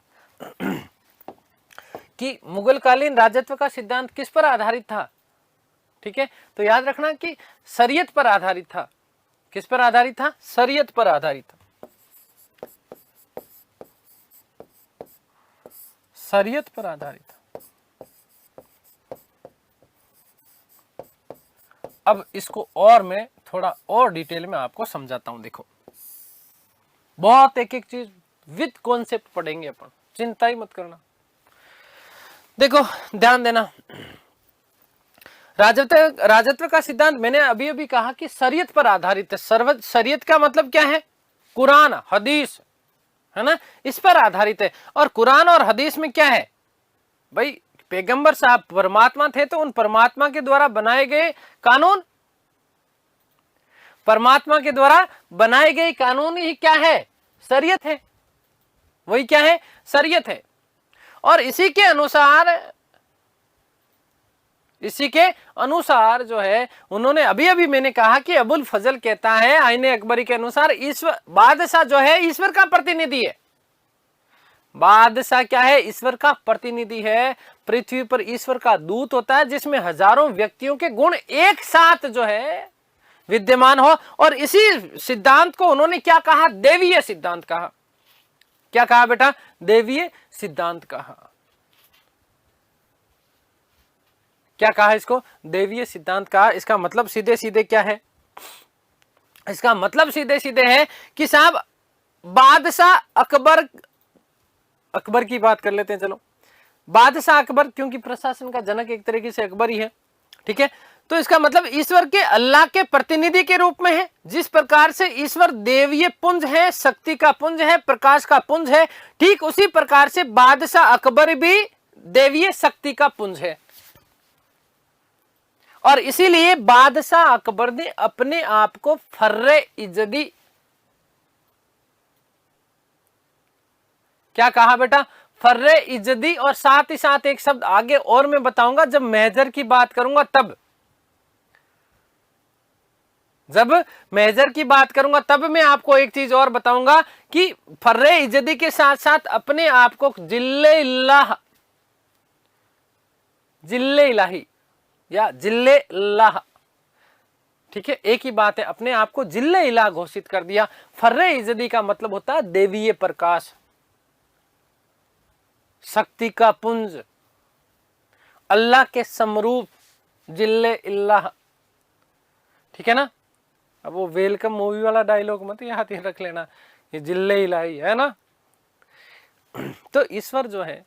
कि मुगलकालीन राजत्व का सिद्धांत किस पर आधारित था? ठीक है। तो याद रखना कि शरीयत पर आधारित था। किस पर आधारित था? शरीयत पर आधारित था, शरीयत पर आधारित था। अब इसको और मैं थोड़ा और डिटेल में आपको समझाता हूं। देखो, बहुत एक एक चीज विद कॉन्सेप्ट पढ़ेंगे अपन, चिंता ही मत करना। देखो ध्यान देना, राजत्व का सिद्धांत मैंने अभी अभी कहा कि शरीयत पर आधारित है। शरीयत का मतलब क्या है? कुरान हदीस, है ना? इस पर आधारित है। और कुरान और हदीस में क्या है भाई? पैगंबर साहब परमात्मा थे, तो उन परमात्मा के द्वारा बनाए गए कानून, परमात्मा के द्वारा बनाए गए कानून ही क्या है? शरीयत है। वही क्या है? शरीयत है। और इसी के अनुसार इसी के अनुसार जो है उन्होंने अभी अभी मैंने कहा कि अबुल फजल कहता है आईने अकबरी के अनुसार ईश्वर बादशाह जो है ईश्वर का प्रतिनिधि है। बादशाह क्या है? ईश्वर का प्रतिनिधि है। पृथ्वी पर ईश्वर का दूत होता है जिसमें हजारों व्यक्तियों के गुण एक साथ जो है विद्यमान हो। और इसी सिद्धांत को उन्होंने क्या कहा? देवीय सिद्धांत कहा। क्या कहा बेटा? देवीय सिद्धांत कहा। क्या कहा इसको? देवीय सिद्धांत कहा। इसका मतलब सीधे सीधे क्या है? इसका मतलब सीधे सीधे है कि साहब बादशाह अकबर की बात कर लेते हैं। चलो, बादशाह अकबर, क्योंकि प्रशासन का जनक एक तरीके से अकबर ही है, ठीक है। तो इसका मतलब ईश्वर के, अल्लाह के प्रतिनिधि के रूप में है। जिस प्रकार से ईश्वर देवीय पुंज है, शक्ति का पुंज है, प्रकाश का पुंज है, ठीक उसी प्रकार से बादशाह अकबर भी देवीय शक्ति का पुंज है। और इसीलिए बादशाह अकबर ने अपने आप को फर्रे इजदी, क्या कहा बेटा? फर्रे इजदी। और साथ ही साथ एक शब्द आगे और मैं बताऊंगा जब मेजर की बात करूंगा तब। जब मेजर की बात करूंगा तब मैं आपको एक चीज और बताऊंगा कि फर्रे इजदी के साथ साथ अपने आप को जिल्ले इलाही या जिल्ले इल्लाह, ठीक है, एक ही बात है। अपने आप को जिल्ले इलाह घोषित कर दिया। फर्रे इजदी का मतलब होता है देवीय प्रकाश, शक्ति का पुंज, अल्लाह के समरूप, जिल्ले इल्लाह, ठीक है ना। अब वो वेलकम मूवी वाला डायलॉग मत याद रख लेना, ये जिल्ले इलाही है ना। तो ईश्वर जो है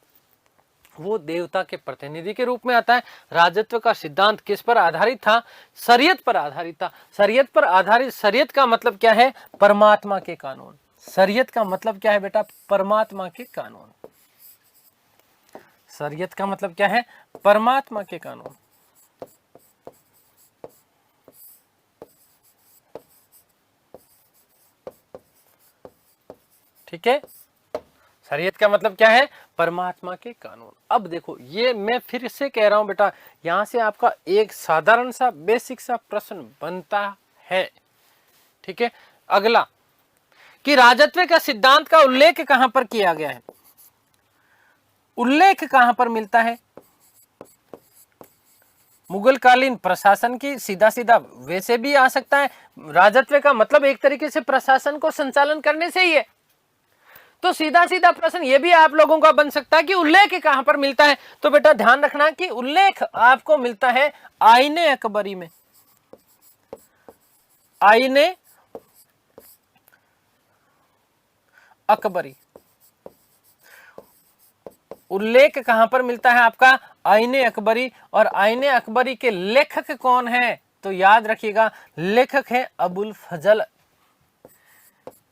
वो देवता के प्रतिनिधि के रूप में आता है। राजत्व का सिद्धांत किस पर आधारित था? शरीयत पर आधारित था। शरीयत पर आधारित, शरीयत का मतलब क्या है? परमात्मा के कानून। शरीयत का मतलब क्या है बेटा? परमात्मा के कानून। शरीयत का मतलब क्या है? परमात्मा के कानून। ठीक है, शरीयत का मतलब क्या है? परमात्मा के कानून। अब देखो, ये मैं फिर से कह रहा हूं बेटा, यहां से आपका एक साधारण सा बेसिक सा प्रश्न बनता है, ठीक है। अगला, कि राजत्व का सिद्धांत का उल्लेख कहां पर किया गया है? उल्लेख कहां पर मिलता है? मुगल कालीन प्रशासन की, सीधा सीधा वैसे भी आ सकता है। राजत्व का मतलब एक तरीके से प्रशासन को संचालन करने से ही है। तो सीधा सीधा प्रश्न ये भी आप लोगों का बन सकता है कि उल्लेख कहां पर मिलता है। तो बेटा ध्यान रखना कि उल्लेख आपको मिलता है आईने अकबरी में। आईने अकबरी, उल्लेख कहां पर मिलता है आपका? आईने अकबरी। और आईने अकबरी के लेखक कौन है? तो याद रखिएगा, लेखक है अबुल फजल।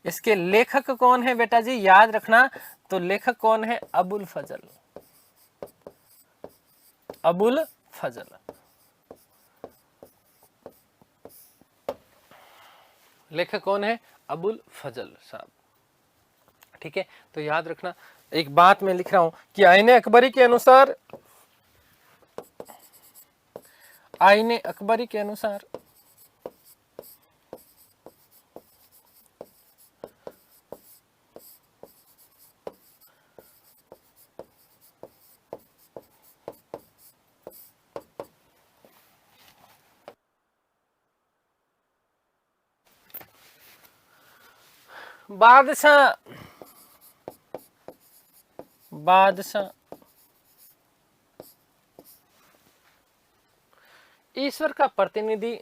इसके लेखक कौन है बेटा जी? याद रखना, तो लेखक कौन है? अबुल फजल। अबुल फजल, लेखक कौन है? अबुल फजल साहब, ठीक है। तो याद रखना, एक बात मैं लिख रहा हूं कि आईने अकबरी के अनुसार, आईने अकबरी के अनुसार बादशाह ईश्वर का प्रतिनिधि,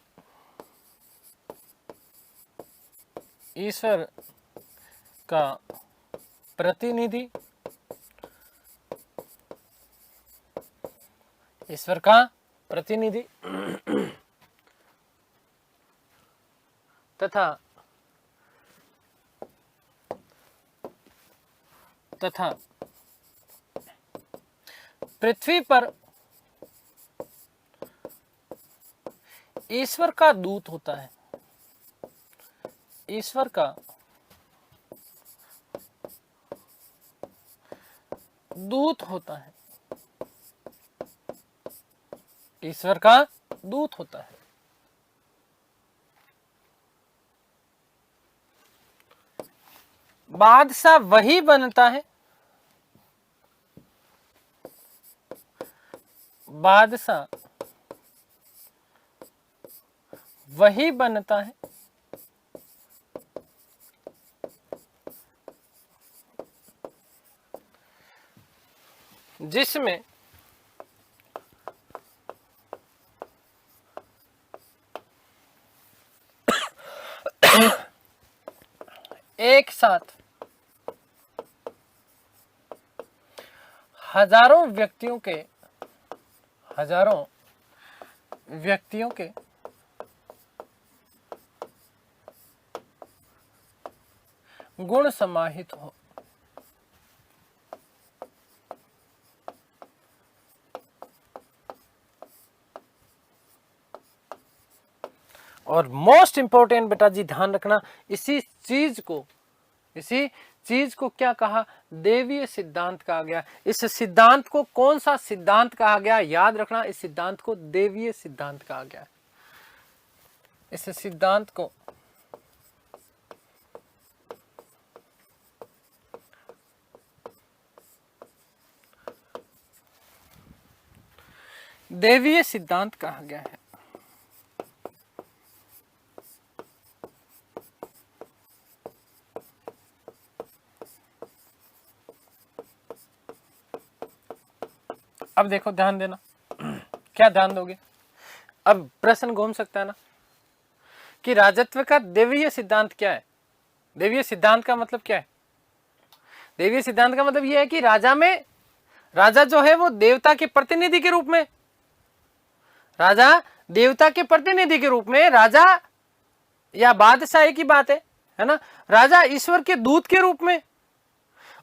ईश्वर का प्रतिनिधि, ईश्वर का प्रतिनिधि तथा पृथ्वी पर ईश्वर का दूत होता है। ईश्वर का दूत होता है। ईश्वर का दूत होता है। बादशाह वही बनता है, बादशाह वही बनता है जिसमें एक साथ हजारों व्यक्तियों के गुण समाहित हो। और मोस्ट इंपॉर्टेंट बेटा जी ध्यान रखना, इसी चीज को क्या कहा, देवीय सिद्धांत कहा गया। इस सिद्धांत को कौन सा सिद्धांत कहा गया, याद रखना, इस सिद्धांत को देवीय सिद्धांत कहा गया। इस सिद्धांत को देवीय सिद्धांत कहा गया है। अब देखो ध्यान देना, क्या ध्यान दोगे, अब प्रश्न घूम सकता है ना कि राजत्व का देवीय सिद्धांत क्या है। देवीय सिद्धांत का मतलब क्या है? देवीय सिद्धांत का मतलब यह है कि राजा जो है वो देवता के प्रतिनिधि के रूप में, राजा देवता के प्रतिनिधि के रूप में, राजा या बादशाह एक ही बात है ना, राजा ईश्वर के दूत के रूप में।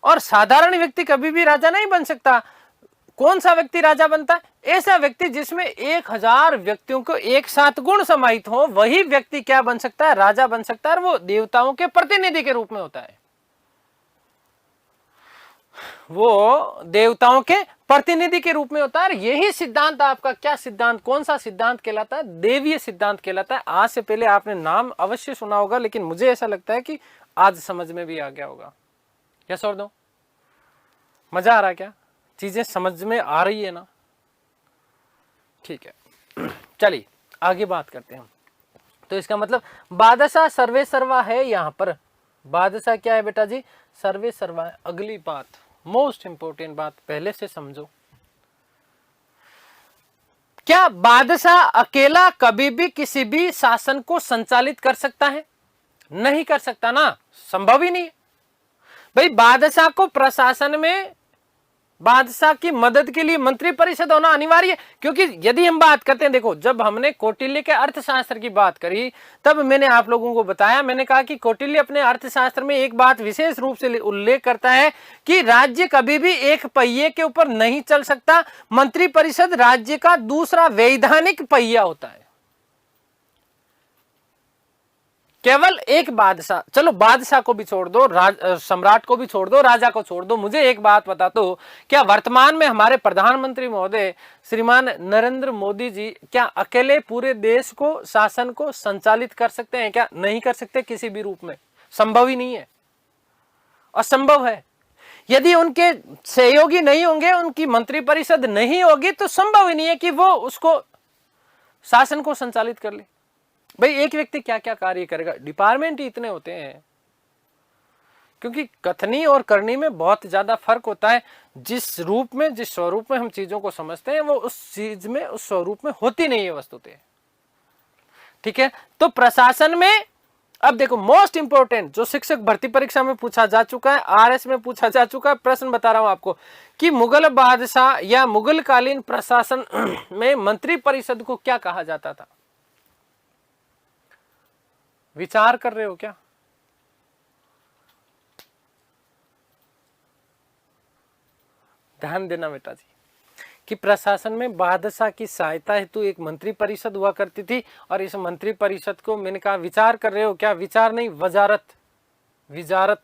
और साधारण व्यक्ति कभी भी राजा नहीं बन सकता। कौन सा व्यक्ति राजा बनता है? ऐसा व्यक्ति जिसमें 1000 व्यक्तियों को एक साथ गुण समाहित हो, वही व्यक्ति क्या बन सकता है, राजा बन सकता है। और वो देवताओं के प्रतिनिधि के रूप में होता है, वो देवताओं के प्रतिनिधि के रूप में होता है। यही सिद्धांत आपका क्या सिद्धांत, कौन सा सिद्धांत कहलाता है? देवीय सिद्धांत कहलाता है। आज से पहले आपने नाम अवश्य सुना होगा, लेकिन मुझे ऐसा लगता है कि आज समझ में भी आ गया होगा। यस और नो? मजा आ रहा है क्या? चीजें समझ में आ रही है ना? ठीक है, चलिए आगे बात करते हैं। तो इसका मतलब बादशाह सर्वे सर्वा है। यहां पर बादशाह क्या है बेटा जी? सर्वे सर्वा है। अगली बात, मोस्ट इंपोर्टेंट बात, पहले से समझो। क्या बादशाह अकेला कभी भी किसी भी शासन को संचालित कर सकता है? नहीं कर सकता ना, संभव ही नहीं है भाई। बादशाह को प्रशासन में बादशाह की मदद के लिए मंत्री परिषद होना अनिवार्य है। क्योंकि यदि हम बात करते हैं, देखो जब हमने कौटिल्य के अर्थशास्त्र की बात करी तब मैंने आप लोगों को बताया, मैंने कहा कि कौटिल्य अपने अर्थशास्त्र में एक बात विशेष रूप से उल्लेख करता है कि राज्य कभी भी एक पहिए के ऊपर नहीं चल सकता। मंत्री परिषद राज्य का दूसरा वैधानिक पहिया होता है। केवल एक बादशाह, चलो बादशाह को भी छोड़ दो, सम्राट को भी छोड़ दो, राजा को छोड़ दो, मुझे एक बात बता दो, क्या वर्तमान में हमारे प्रधानमंत्री महोदय श्रीमान नरेंद्र मोदी जी क्या अकेले पूरे देश को, शासन को संचालित कर सकते हैं क्या? नहीं कर सकते किसी भी रूप में, संभव ही नहीं है, असंभव है। यदि उनके सहयोगी नहीं होंगे, उनकी मंत्री परिषद नहीं होगी, तो संभव ही नहीं है कि वो उसको शासन को संचालित कर ले। भाई एक व्यक्ति क्या क्या कार्य करेगा? डिपार्टमेंट ही इतने होते हैं, क्योंकि कथनी और करनी में बहुत ज्यादा फर्क होता है। जिस रूप में, जिस स्वरूप में हम चीजों को समझते हैं, वो उस चीज में, उस स्वरूप में होती नहीं है वस्तुतः। ठीक है, तो प्रशासन में अब देखो मोस्ट इंपोर्टेंट जो शिक्षक भर्ती परीक्षा में पूछा जा चुका है, आरएस में पूछा जा चुका है, प्रश्न बता रहा हूं आपको कि मुगल बादशाह या मुगल कालीन प्रशासन में मंत्री परिषद को क्या कहा जाता था? विचार कर रहे हो क्या? ध्यान देना बेटा जी कि प्रशासन में बादशाह की सहायता हेतु एक मंत्री परिषद हुआ करती थी। और इस मंत्री परिषद को मैंने कहा विचार कर रहे हो क्या? विचार नहीं, वजारत, विजारत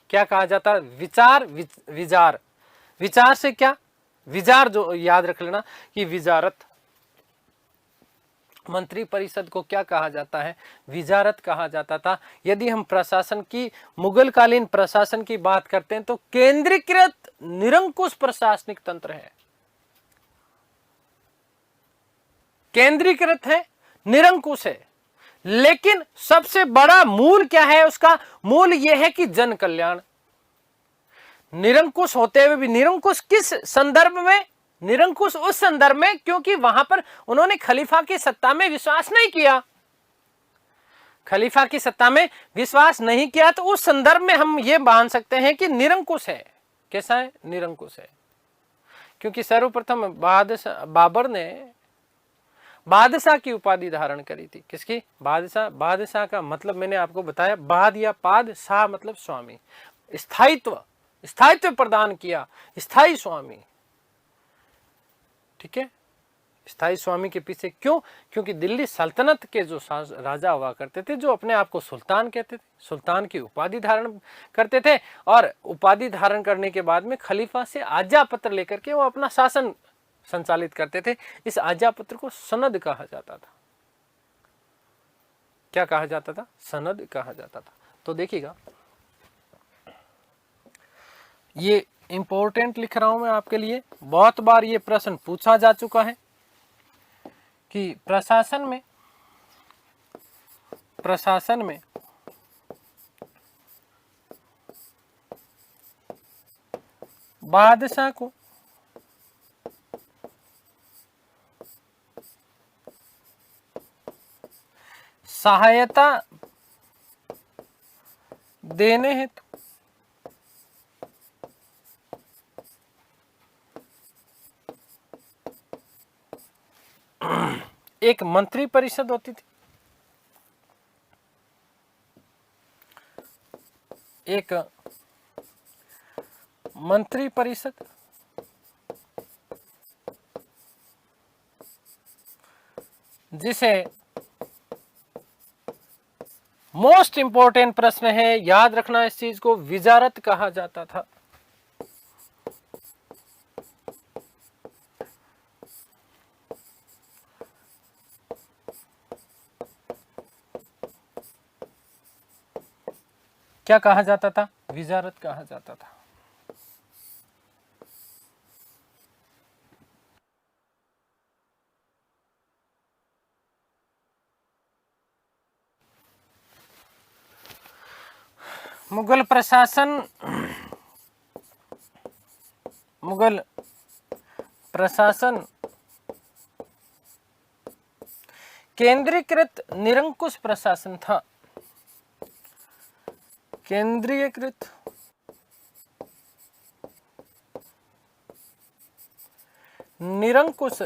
क्या कहा जाता है? विचार, विजार, विचार से क्या विजार, जो याद रख लेना कि विजारत, मंत्री परिषद को क्या कहा जाता है? विजारत कहा जाता था। यदि हम प्रशासन की, मुगल कालीन प्रशासन की बात करते हैं तो केंद्रीकृत निरंकुश प्रशासनिक तंत्र है, केंद्रीकृत है, निरंकुश है। लेकिन सबसे बड़ा मूल क्या है उसका? मूल यह है कि जन कल्याण। निरंकुश होते हुए भी, निरंकुश किस संदर्भ में? निरंकुश उस संदर्भ में क्योंकि वहां पर उन्होंने खलीफा की सत्ता में विश्वास नहीं किया, खलीफा की सत्ता में विश्वास नहीं किया, तो उस संदर्भ में हम ये मान सकते हैं कि निरंकुश है। कैसा है? निरंकुश है। क्योंकि सर्वप्रथम बाबर ने बादशाह की उपाधि धारण करी थी। किसकी? बादशाह। बादशाह का मतलब मैंने आपको बताया, बाद या पाद, शाह मतलब स्वामी, स्थायित्व, स्थायित्व प्रदान किया, स्थायी स्वामी। ठीक है, स्थायी स्वामी के पीछे क्यों? क्योंकि दिल्ली सल्तनत के जो राजा हुआ करते थे, जो अपने आप को सुल्तान कहते थे, सुल्तान की उपाधि धारण करते थे, और उपाधि धारण करने के बाद में खलीफा से आज्ञा पत्र लेकर के वो अपना शासन संचालित करते थे। इस आज्ञा पत्र को सनद कहा जाता था। क्या कहा जाता था? सनद कहा जाता था। तो देखिएगा, ये इंपॉर्टेंट लिख रहा हूं मैं आपके लिए, बहुत बार ये प्रश्न पूछा जा चुका है कि प्रशासन में बादशाह को सहायता देने हेतु एक मंत्री परिषद होती थी, एक मंत्री परिषद, जिसे मोस्ट इंपॉर्टेंट प्रश्न है, याद रखना इस चीज को, विजारत कहा जाता था। क्या कहा जाता था? विजारत कहा जाता था। मुगल प्रशासन केंद्रीकृत निरंकुश प्रशासन था। केंद्रीकृत निरंकुश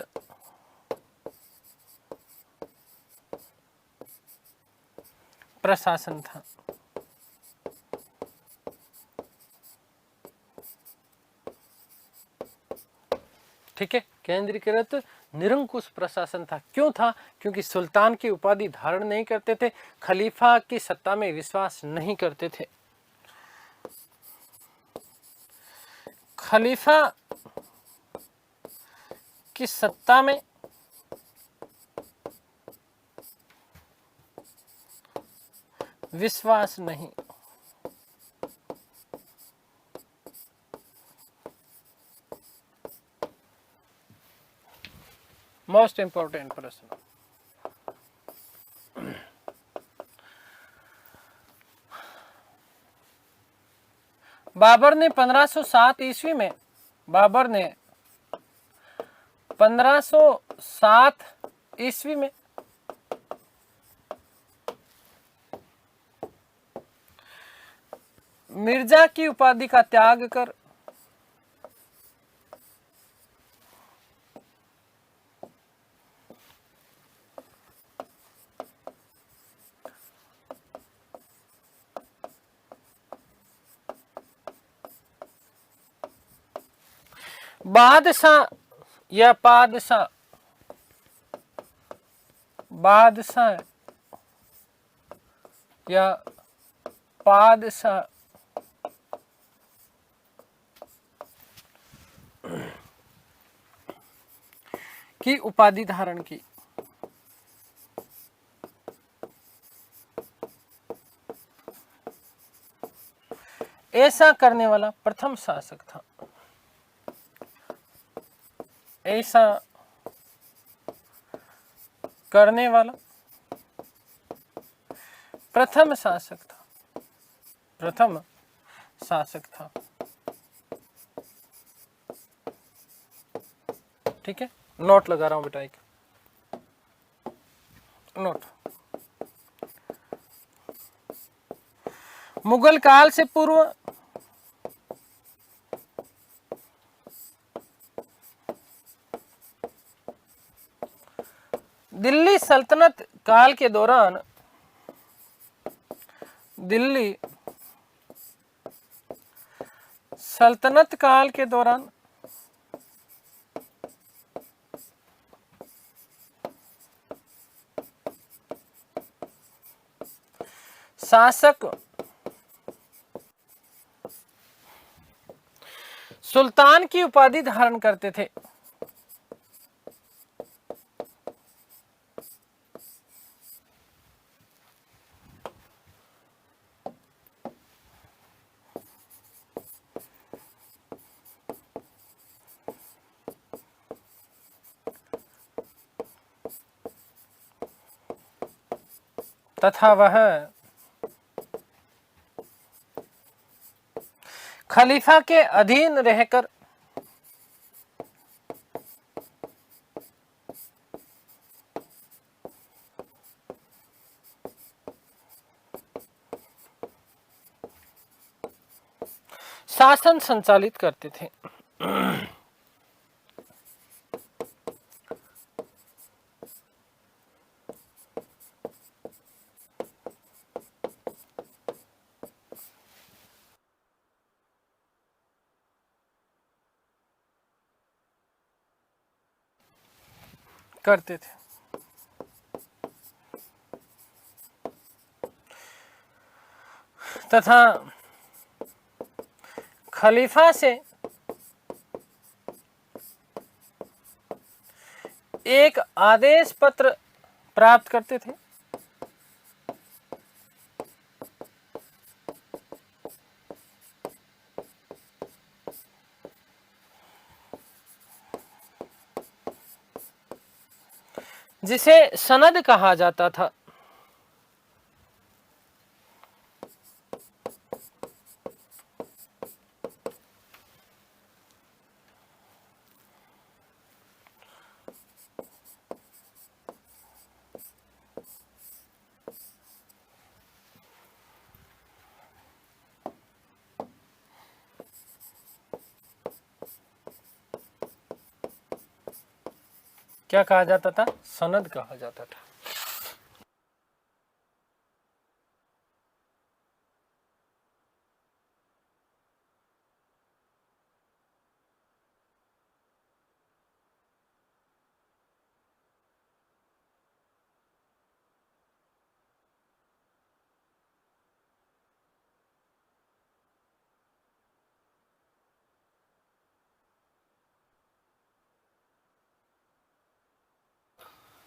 प्रशासन था। ठीक है, केंद्रीकृत निरंकुश प्रशासन था। क्यों था? क्योंकि सुल्तान की उपाधि धारण नहीं करते थे, खलीफा की सत्ता में विश्वास नहीं करते थे। खलीफा की सत्ता में विश्वास नहीं। मोस्ट इंपॉर्टेंट प्रश्न। बाबर ने 1507 ईस्वी में, बाबर ने 1507 ईस्वी में मिर्जा की उपाधि का त्याग कर बादशाह या पादशाह, बादशाह या पादशाह की उपाधि धारण की। ऐसा करने वाला प्रथम शासक था। ऐसा करने वाला प्रथम शासक था। प्रथम शासक था। ठीक है, नोट लगा रहा हूं बेटा, एक नोट। मुगल काल से पूर्व दिल्ली सल्तनत काल के दौरान, दिल्ली सल्तनत काल के दौरान शासक सुल्तान की उपाधि धारण करते थे। तथा वह खलीफा के अधीन रहकर शासन संचालित करते थे। करते थे। तथा खलीफा से एक आदेश पत्र प्राप्त करते थे। जिसे सनद कहा जाता था। क्या कहा जाता था? सनद कहा जाता था।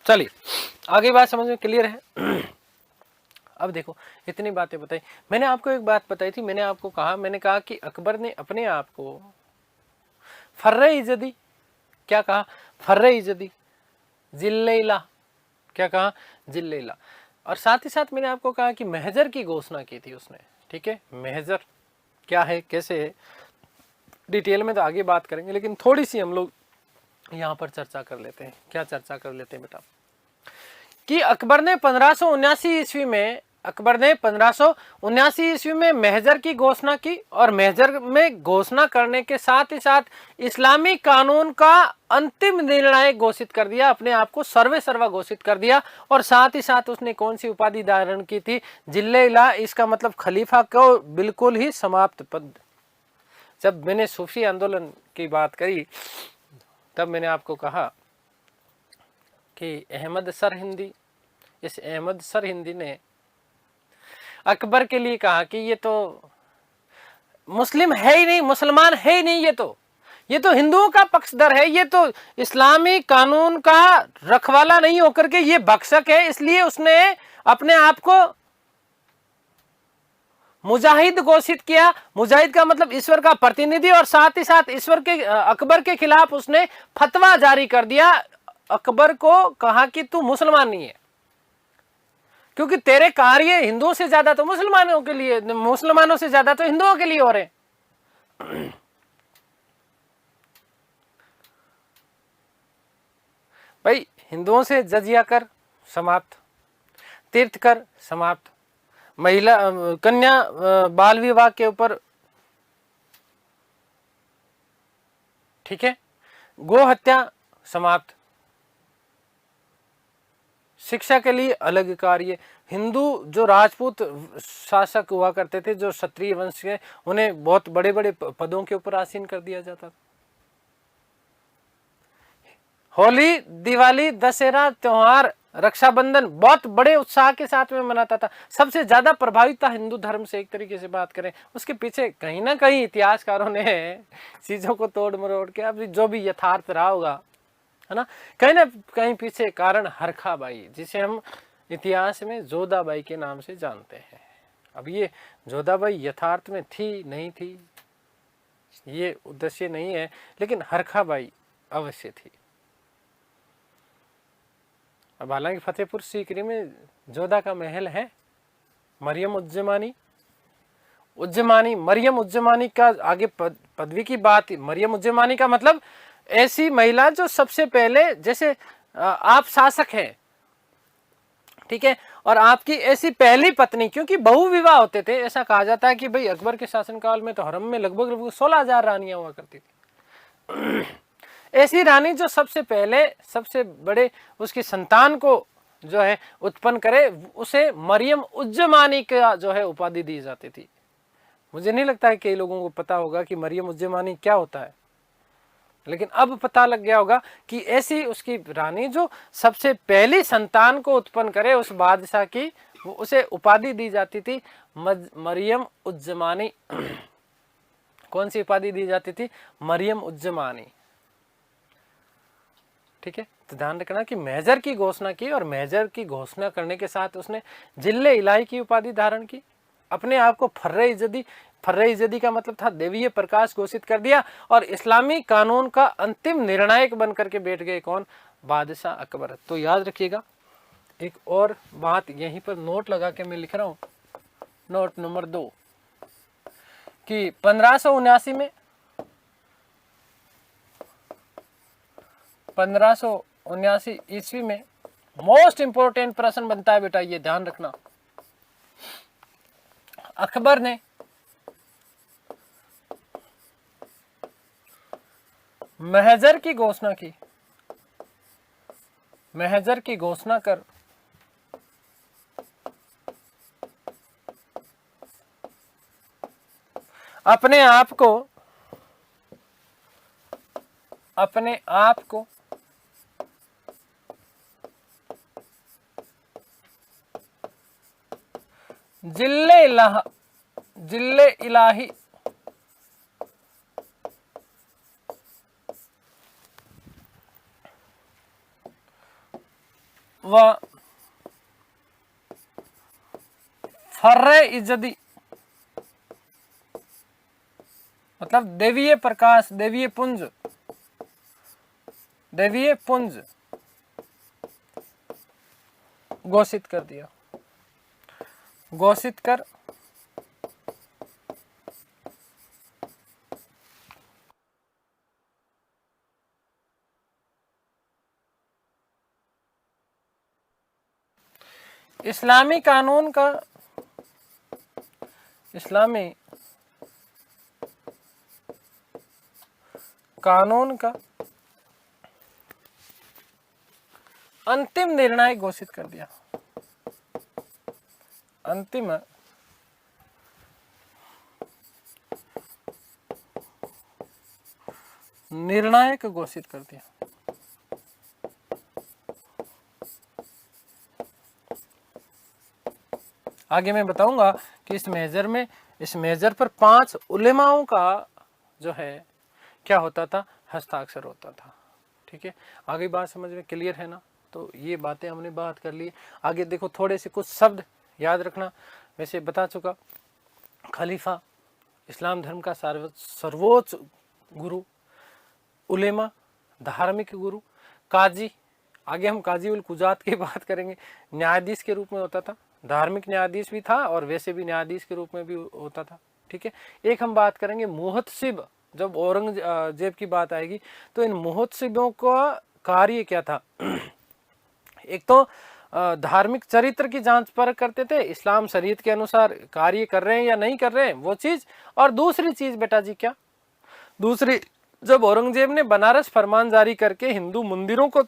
चलिए आगे बात समझ में क्लियर है। अब देखो इतनी बातें बताई मैंने आपको। एक बात बताई थी, मैंने आपको कहा, मैंने कहा कि अकबर ने अपने आप को फर्रे-ई-जदी, क्या कहा? फर्रे-ई-जदी, जिल्लैला, क्या कहा? जिल्लैला। और साथ ही साथ मैंने आपको कहा कि महजर की घोषणा की थी उसने। ठीक है, महजर क्या है, कैसे है, डिटेल में तो आगे बात करेंगे, लेकिन थोड़ी सी हम लोग यहां पर चर्चा कर लेते हैं। क्या चर्चा कर लेते हैं बेटा? कि अकबर ने 1579 ईस्वी में, अकबर ने 1579 ईस्वी में महजर की घोषणा की, और महजर में घोषणा करने के साथ ही साथ इस्लामी कानून का अंतिम निर्णय घोषित कर दिया, अपने आप को सर्वे सर्वा घोषित कर दिया। और साथ ही साथ उसने कौन सी उपाधि धारण की थी? जिल्लैला। इसका मतलब खलीफा को बिल्कुल ही समाप्त पद। जब मैंने सूफी आंदोलन की बात करी तब मैंने आपको कहा कि अहमद सरहिंदी, इस अहमद सरहिंदी ने अकबर के लिए कहा कि ये तो मुस्लिम है ही नहीं, मुसलमान है ही नहीं, ये तो हिंदुओं का पक्षधर है, ये तो इस्लामी कानून का रखवाला नहीं होकर के ये भक्षक है। इसलिए उसने अपने आप को मुजाहिद घोषित किया। मुजाहिद का मतलब ईश्वर का प्रतिनिधि, और साथ ही साथ ईश्वर के अकबर के खिलाफ उसने फतवा जारी कर दिया। अकबर को कहा कि तू मुसलमान नहीं है, क्योंकि तेरे कार्य हिंदुओं से ज्यादा तो मुसलमानों के लिए, मुसलमानों से ज्यादा तो हिंदुओं के लिए हो रहे। भाई हिंदुओं से जजिया कर समाप्त, तीर्थ कर समाप्त, महिला कन्या बाल विवाह के ऊपर, ठीक है, गो हत्या समाप्त, शिक्षा के लिए अलग कार्य। हिंदू जो राजपूत शासक हुआ करते थे, जो क्षत्रिय वंश के, उन्हें बहुत बड़े बड़े पदों के ऊपर आसीन कर दिया जाता था। होली, दिवाली, दशहरा, त्योहार, रक्षाबंधन बहुत बड़े उत्साह के साथ में मनाता था। सबसे ज्यादा प्रभावित था हिंदू धर्म से, एक तरीके से बात करें। उसके पीछे कहीं ना कहीं इतिहासकारों ने चीजों को तोड़ मरोड़ के, अब जो भी यथार्थ रहा होगा, है ना कहीं पीछे कारण हरखाबाई, जिसे हम इतिहास में जोधाबाई के नाम से जानते हैं। अब ये जोधाबाई यथार्थ में थी नहीं थी, ये उद्देश्य नहीं है, लेकिन हरखाबाई अवश्य थी। अब हालांकि फतेहपुर सीकरी में जोधा का महल है। मरियम उज्जमानी मरियम उज्जमानी का आगे पदवी की बात। मरियम उज्जमानी का मतलब ऐसी महिला जो सबसे पहले, जैसे आप शासक हैं, ठीक है, और आपकी ऐसी पहली पत्नी, क्योंकि बहु विवाह होते थे, ऐसा कहा जाता है कि भाई अकबर के शासनकाल में तो हरम में लगभग 16,000 रानियां हुआ करती थी। ऐसी रानी जो सबसे पहले सबसे बड़े उसकी संतान को जो है उत्पन्न करे, उसे मरियम उज्जमानी का जो है उपाधि दी जाती थी। मुझे नहीं लगता है कई लोगों को पता होगा कि मरियम उज्जमानी क्या होता है, लेकिन अब पता लग गया होगा कि ऐसी उसकी रानी जो सबसे पहली संतान को उत्पन्न करे, उस बादशाह की, वो उसे उपाधि दी जाती थी मरियम उज्जमानी। कौन सी उपाधि दी जाती थी? मरियम उज्जमानी, ठीक है। तो ध्यान रखना कि मेजर की घोषणा की, और मेजर की घोषणा करने के साथ उसने जिल्ले इलाही की उपाधि धारण की। अपने आप को फर्रे इजदी का मतलब था देवीय प्रकाश घोषित कर दिया, और इस्लामी कानून का अंतिम निर्णायक बनकर के बैठ गए कौन? बादशाह अकबर। तो याद रखिएगा, एक और बात यहीं पर नोट लगा के मैं लिख रहा हूं, नोट नंबर 2, कि 1579 में 1579 ईस्वी में मोस्ट इंपोर्टेंट प्रश्न बनता है बेटा, ये ध्यान रखना। अकबर ने महजर की घोषणा की। महजर की घोषणा कर अपने आप को जिल्ले इलाही व फर्रे इज्जदी, मतलब देवीय प्रकाश, देवीय पुंज घोषित कर दिया। घोषित कर इस्लामी कानून का अंतिम निर्णय घोषित कर दिया। अंतिम निर्णायक घोषित कर दिया। आगे मैं बताऊंगा कि इस मेजर पर 5 उलेमाओं का जो है क्या होता था? हस्ताक्षर होता था, ठीक है। आगे बात समझ में क्लियर है ना? तो ये बातें हमने बात कर ली। आगे देखो, थोड़े से कुछ शब्द याद रखना, वैसे बता चुका। खलीफा, इस्लाम धर्म का सर्वोच्च गुरु, उलेमा, धार्मिक गुरु, काजी, आगे हम काजी उल कुजात की बात करेंगे, न्यायाधीश के रूप में होता था, धार्मिक न्यायाधीश भी था और वैसे भी न्यायाधीश के रूप में भी होता था। ठीक है, एक हम बात करेंगे मुहतसिब, जब औरंगजेब की बात आएगी तो इन मुहतसिबों का कार्य क्या था। एक तो धार्मिक चरित्र की जांच परख करते थे, इस्लाम शरीयत के अनुसार कार्य कर रहे हैं या नहीं कर रहे हैं वो चीज, और दूसरी चीज बेटा जी क्या, दूसरी, जब औरंगजेब ने बनारस फरमान जारी करके हिंदू मंदिरों को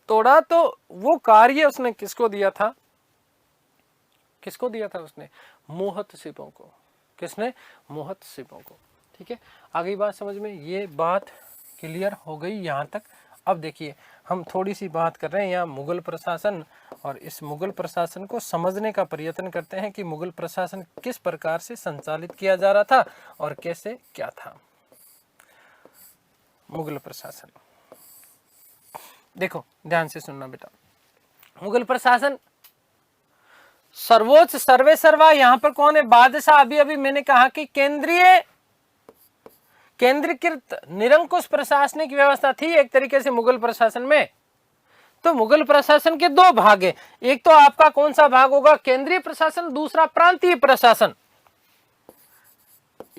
तोड़ा तो वो कार्य उसने किसको दिया था, किसको दिया था उसने, मुहतसिबों को। किसने, मुहतसिबों को। ठीक है, आगे बात समझ में, ये बात क्लियर हो गई यहाँ तक। अब देखिए हम थोड़ी सी बात कर रहे हैं यहाँ मुगल प्रशासन, और इस मुगल प्रशासन को समझने का प्रयत्न करते हैं कि मुगल प्रशासन किस प्रकार से संचालित किया जा रहा था और कैसे क्या था मुगल प्रशासन। देखो ध्यान से सुनना बेटा, मुगल प्रशासन सर्वोच्च सर्वे सर्वा, यहां पर कौन है, बादशाह। अभी अभी मैंने कहा कि केंद्रीकृत निरंकुश प्रशासनिक व्यवस्था थी एक तरीके से मुगल प्रशासन में। तो मुगल प्रशासन के दो भाग है, एक तो आपका कौन सा भाग होगा, केंद्रीय प्रशासन, दूसरा प्रांतीय प्रशासन।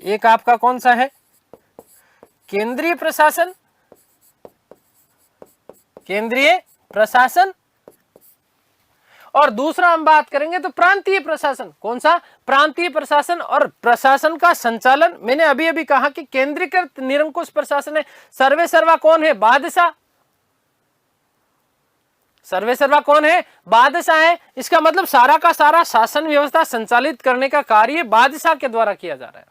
एक आपका कौन सा है, केंद्रीय प्रशासन, केंद्रीय प्रशासन, और दूसरा हम बात करेंगे तो प्रांतीय प्रशासन। कौन सा, प्रांतीय प्रशासन। और प्रशासन का संचालन मैंने अभी अभी कहा कि केंद्रीकृत निरंकुश प्रशासन है, सर्वे सर्वा कौन है, बादशाह। सर्वे सर्वा कौन है, बादशाह है। इसका मतलब सारा का सारा शासन व्यवस्था संचालित करने का कार्य बादशाह के द्वारा किया जा रहा है।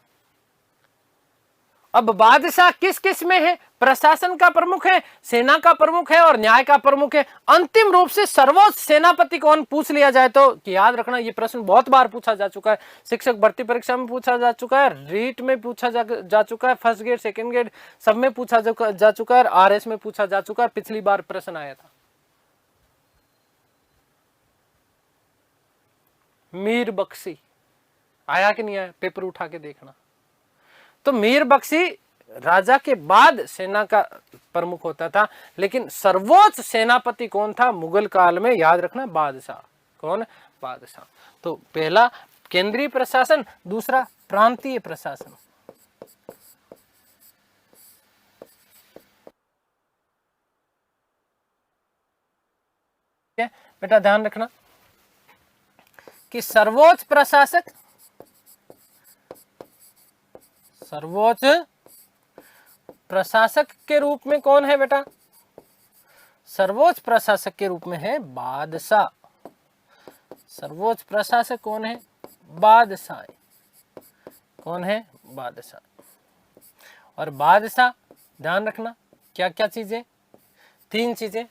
अब बादशाह किस किस में है, प्रशासन का प्रमुख है, सेना का प्रमुख है और न्याय का प्रमुख है। अंतिम रूप से सर्वोच्च सेनापति कौन पूछ लिया जाए तो याद रखना, ये प्रश्न बहुत बार पूछा जा चुका है, शिक्षक भर्ती परीक्षा में पूछा जा चुका है, रीट में पूछा जा चुका है, फर्स्ट ग्रेड सेकंड ग्रेड सब में पूछा जा चुका है, आरएस में पूछा जा चुका है। पिछली बार प्रश्न आया था, मीर बख्शी आया कि नहीं आया, पेपर उठा के देखना। तो मीर बख्शी राजा के बाद सेना का प्रमुख होता था, लेकिन सर्वोच्च सेनापति कौन था मुगल काल में, याद रखना, बादशाह। कौन, बादशाह। तो पहला केंद्रीय प्रशासन, दूसरा प्रांतीय प्रशासन। बेटा ध्यान रखना कि सर्वोच्च प्रशासक, सर्वोच्च प्रशासक के रूप में कौन है बेटा, सर्वोच्च प्रशासक के रूप में है बादशाह। सर्वोच्च प्रशासक कौन है, बादशाह। कौन है, बादशाह। और बादशाह ध्यान रखना क्या क्या चीजें, तीन चीजें,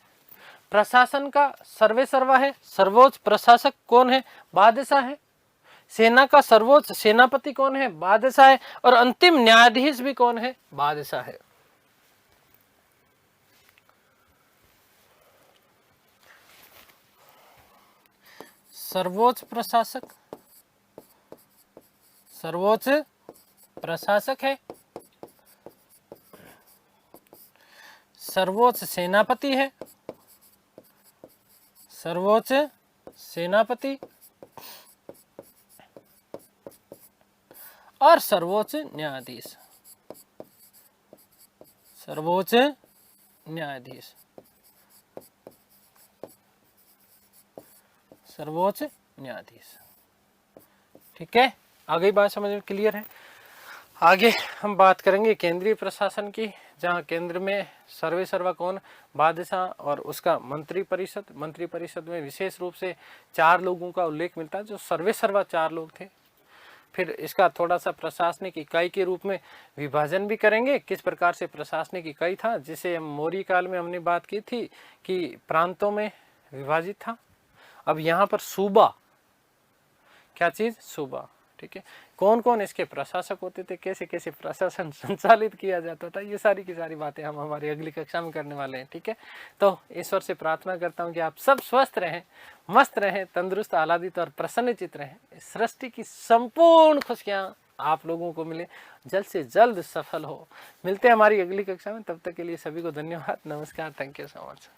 प्रशासन का सर्वे सर्वा है, सर्वोच्च प्रशासक कौन है, बादशाह है, सेना का सर्वोच्च सेनापति कौन है, बादशाह है, और अंतिम न्यायाधीश भी कौन है, बादशाह है। सर्वोच्च प्रशासक, सर्वोच्च प्रशासक है, सर्वोच्च सेनापति है, सर्वोच्च सेनापति, और सर्वोच्च न्यायाधीश। सर्वोच्च न्यायाधीश, सर्वोच्च न्यायाधीश। ठीक है, आगे बात समझ में क्लियर है। आगे हम बात करेंगे केंद्रीय प्रशासन की, जहां केंद्र में सर्वे सर्वा कौन, बादशाह, और उसका मंत्री परिषद। मंत्री परिषद में विशेष रूप से 4 लोगों का उल्लेख मिलता है जो सर्वे सर्वा 4 लोग थे। फिर इसका थोड़ा सा प्रशासनिक इकाई के रूप में विभाजन भी करेंगे, किस प्रकार से प्रशासनिक इकाई था, जिसे मौर्य काल में हमने बात की थी कि प्रांतों में विभाजित था। अब यहाँ पर सूबा, क्या चीज, सूबा। ठीक है, कौन कौन इसके प्रशासक होते थे, कैसे कैसे प्रशासन संचालित किया जाता था, ये सारी की सारी बातें हम हमारी अगली कक्षा में करने वाले हैं। ठीक है, तो ईश्वर से प्रार्थना करता हूँ कि आप सब स्वस्थ रहें, मस्त रहें, तंदुरुस्त, आह्लादित और प्रसन्नचित रहें। सृष्टि की संपूर्ण खुशियाँ आप लोगों को मिले, जल्द से जल्द सफल हो। मिलते हैं हमारी अगली कक्षा में, तब तक के लिए सभी को धन्यवाद, नमस्कार, थैंक यू सो मच।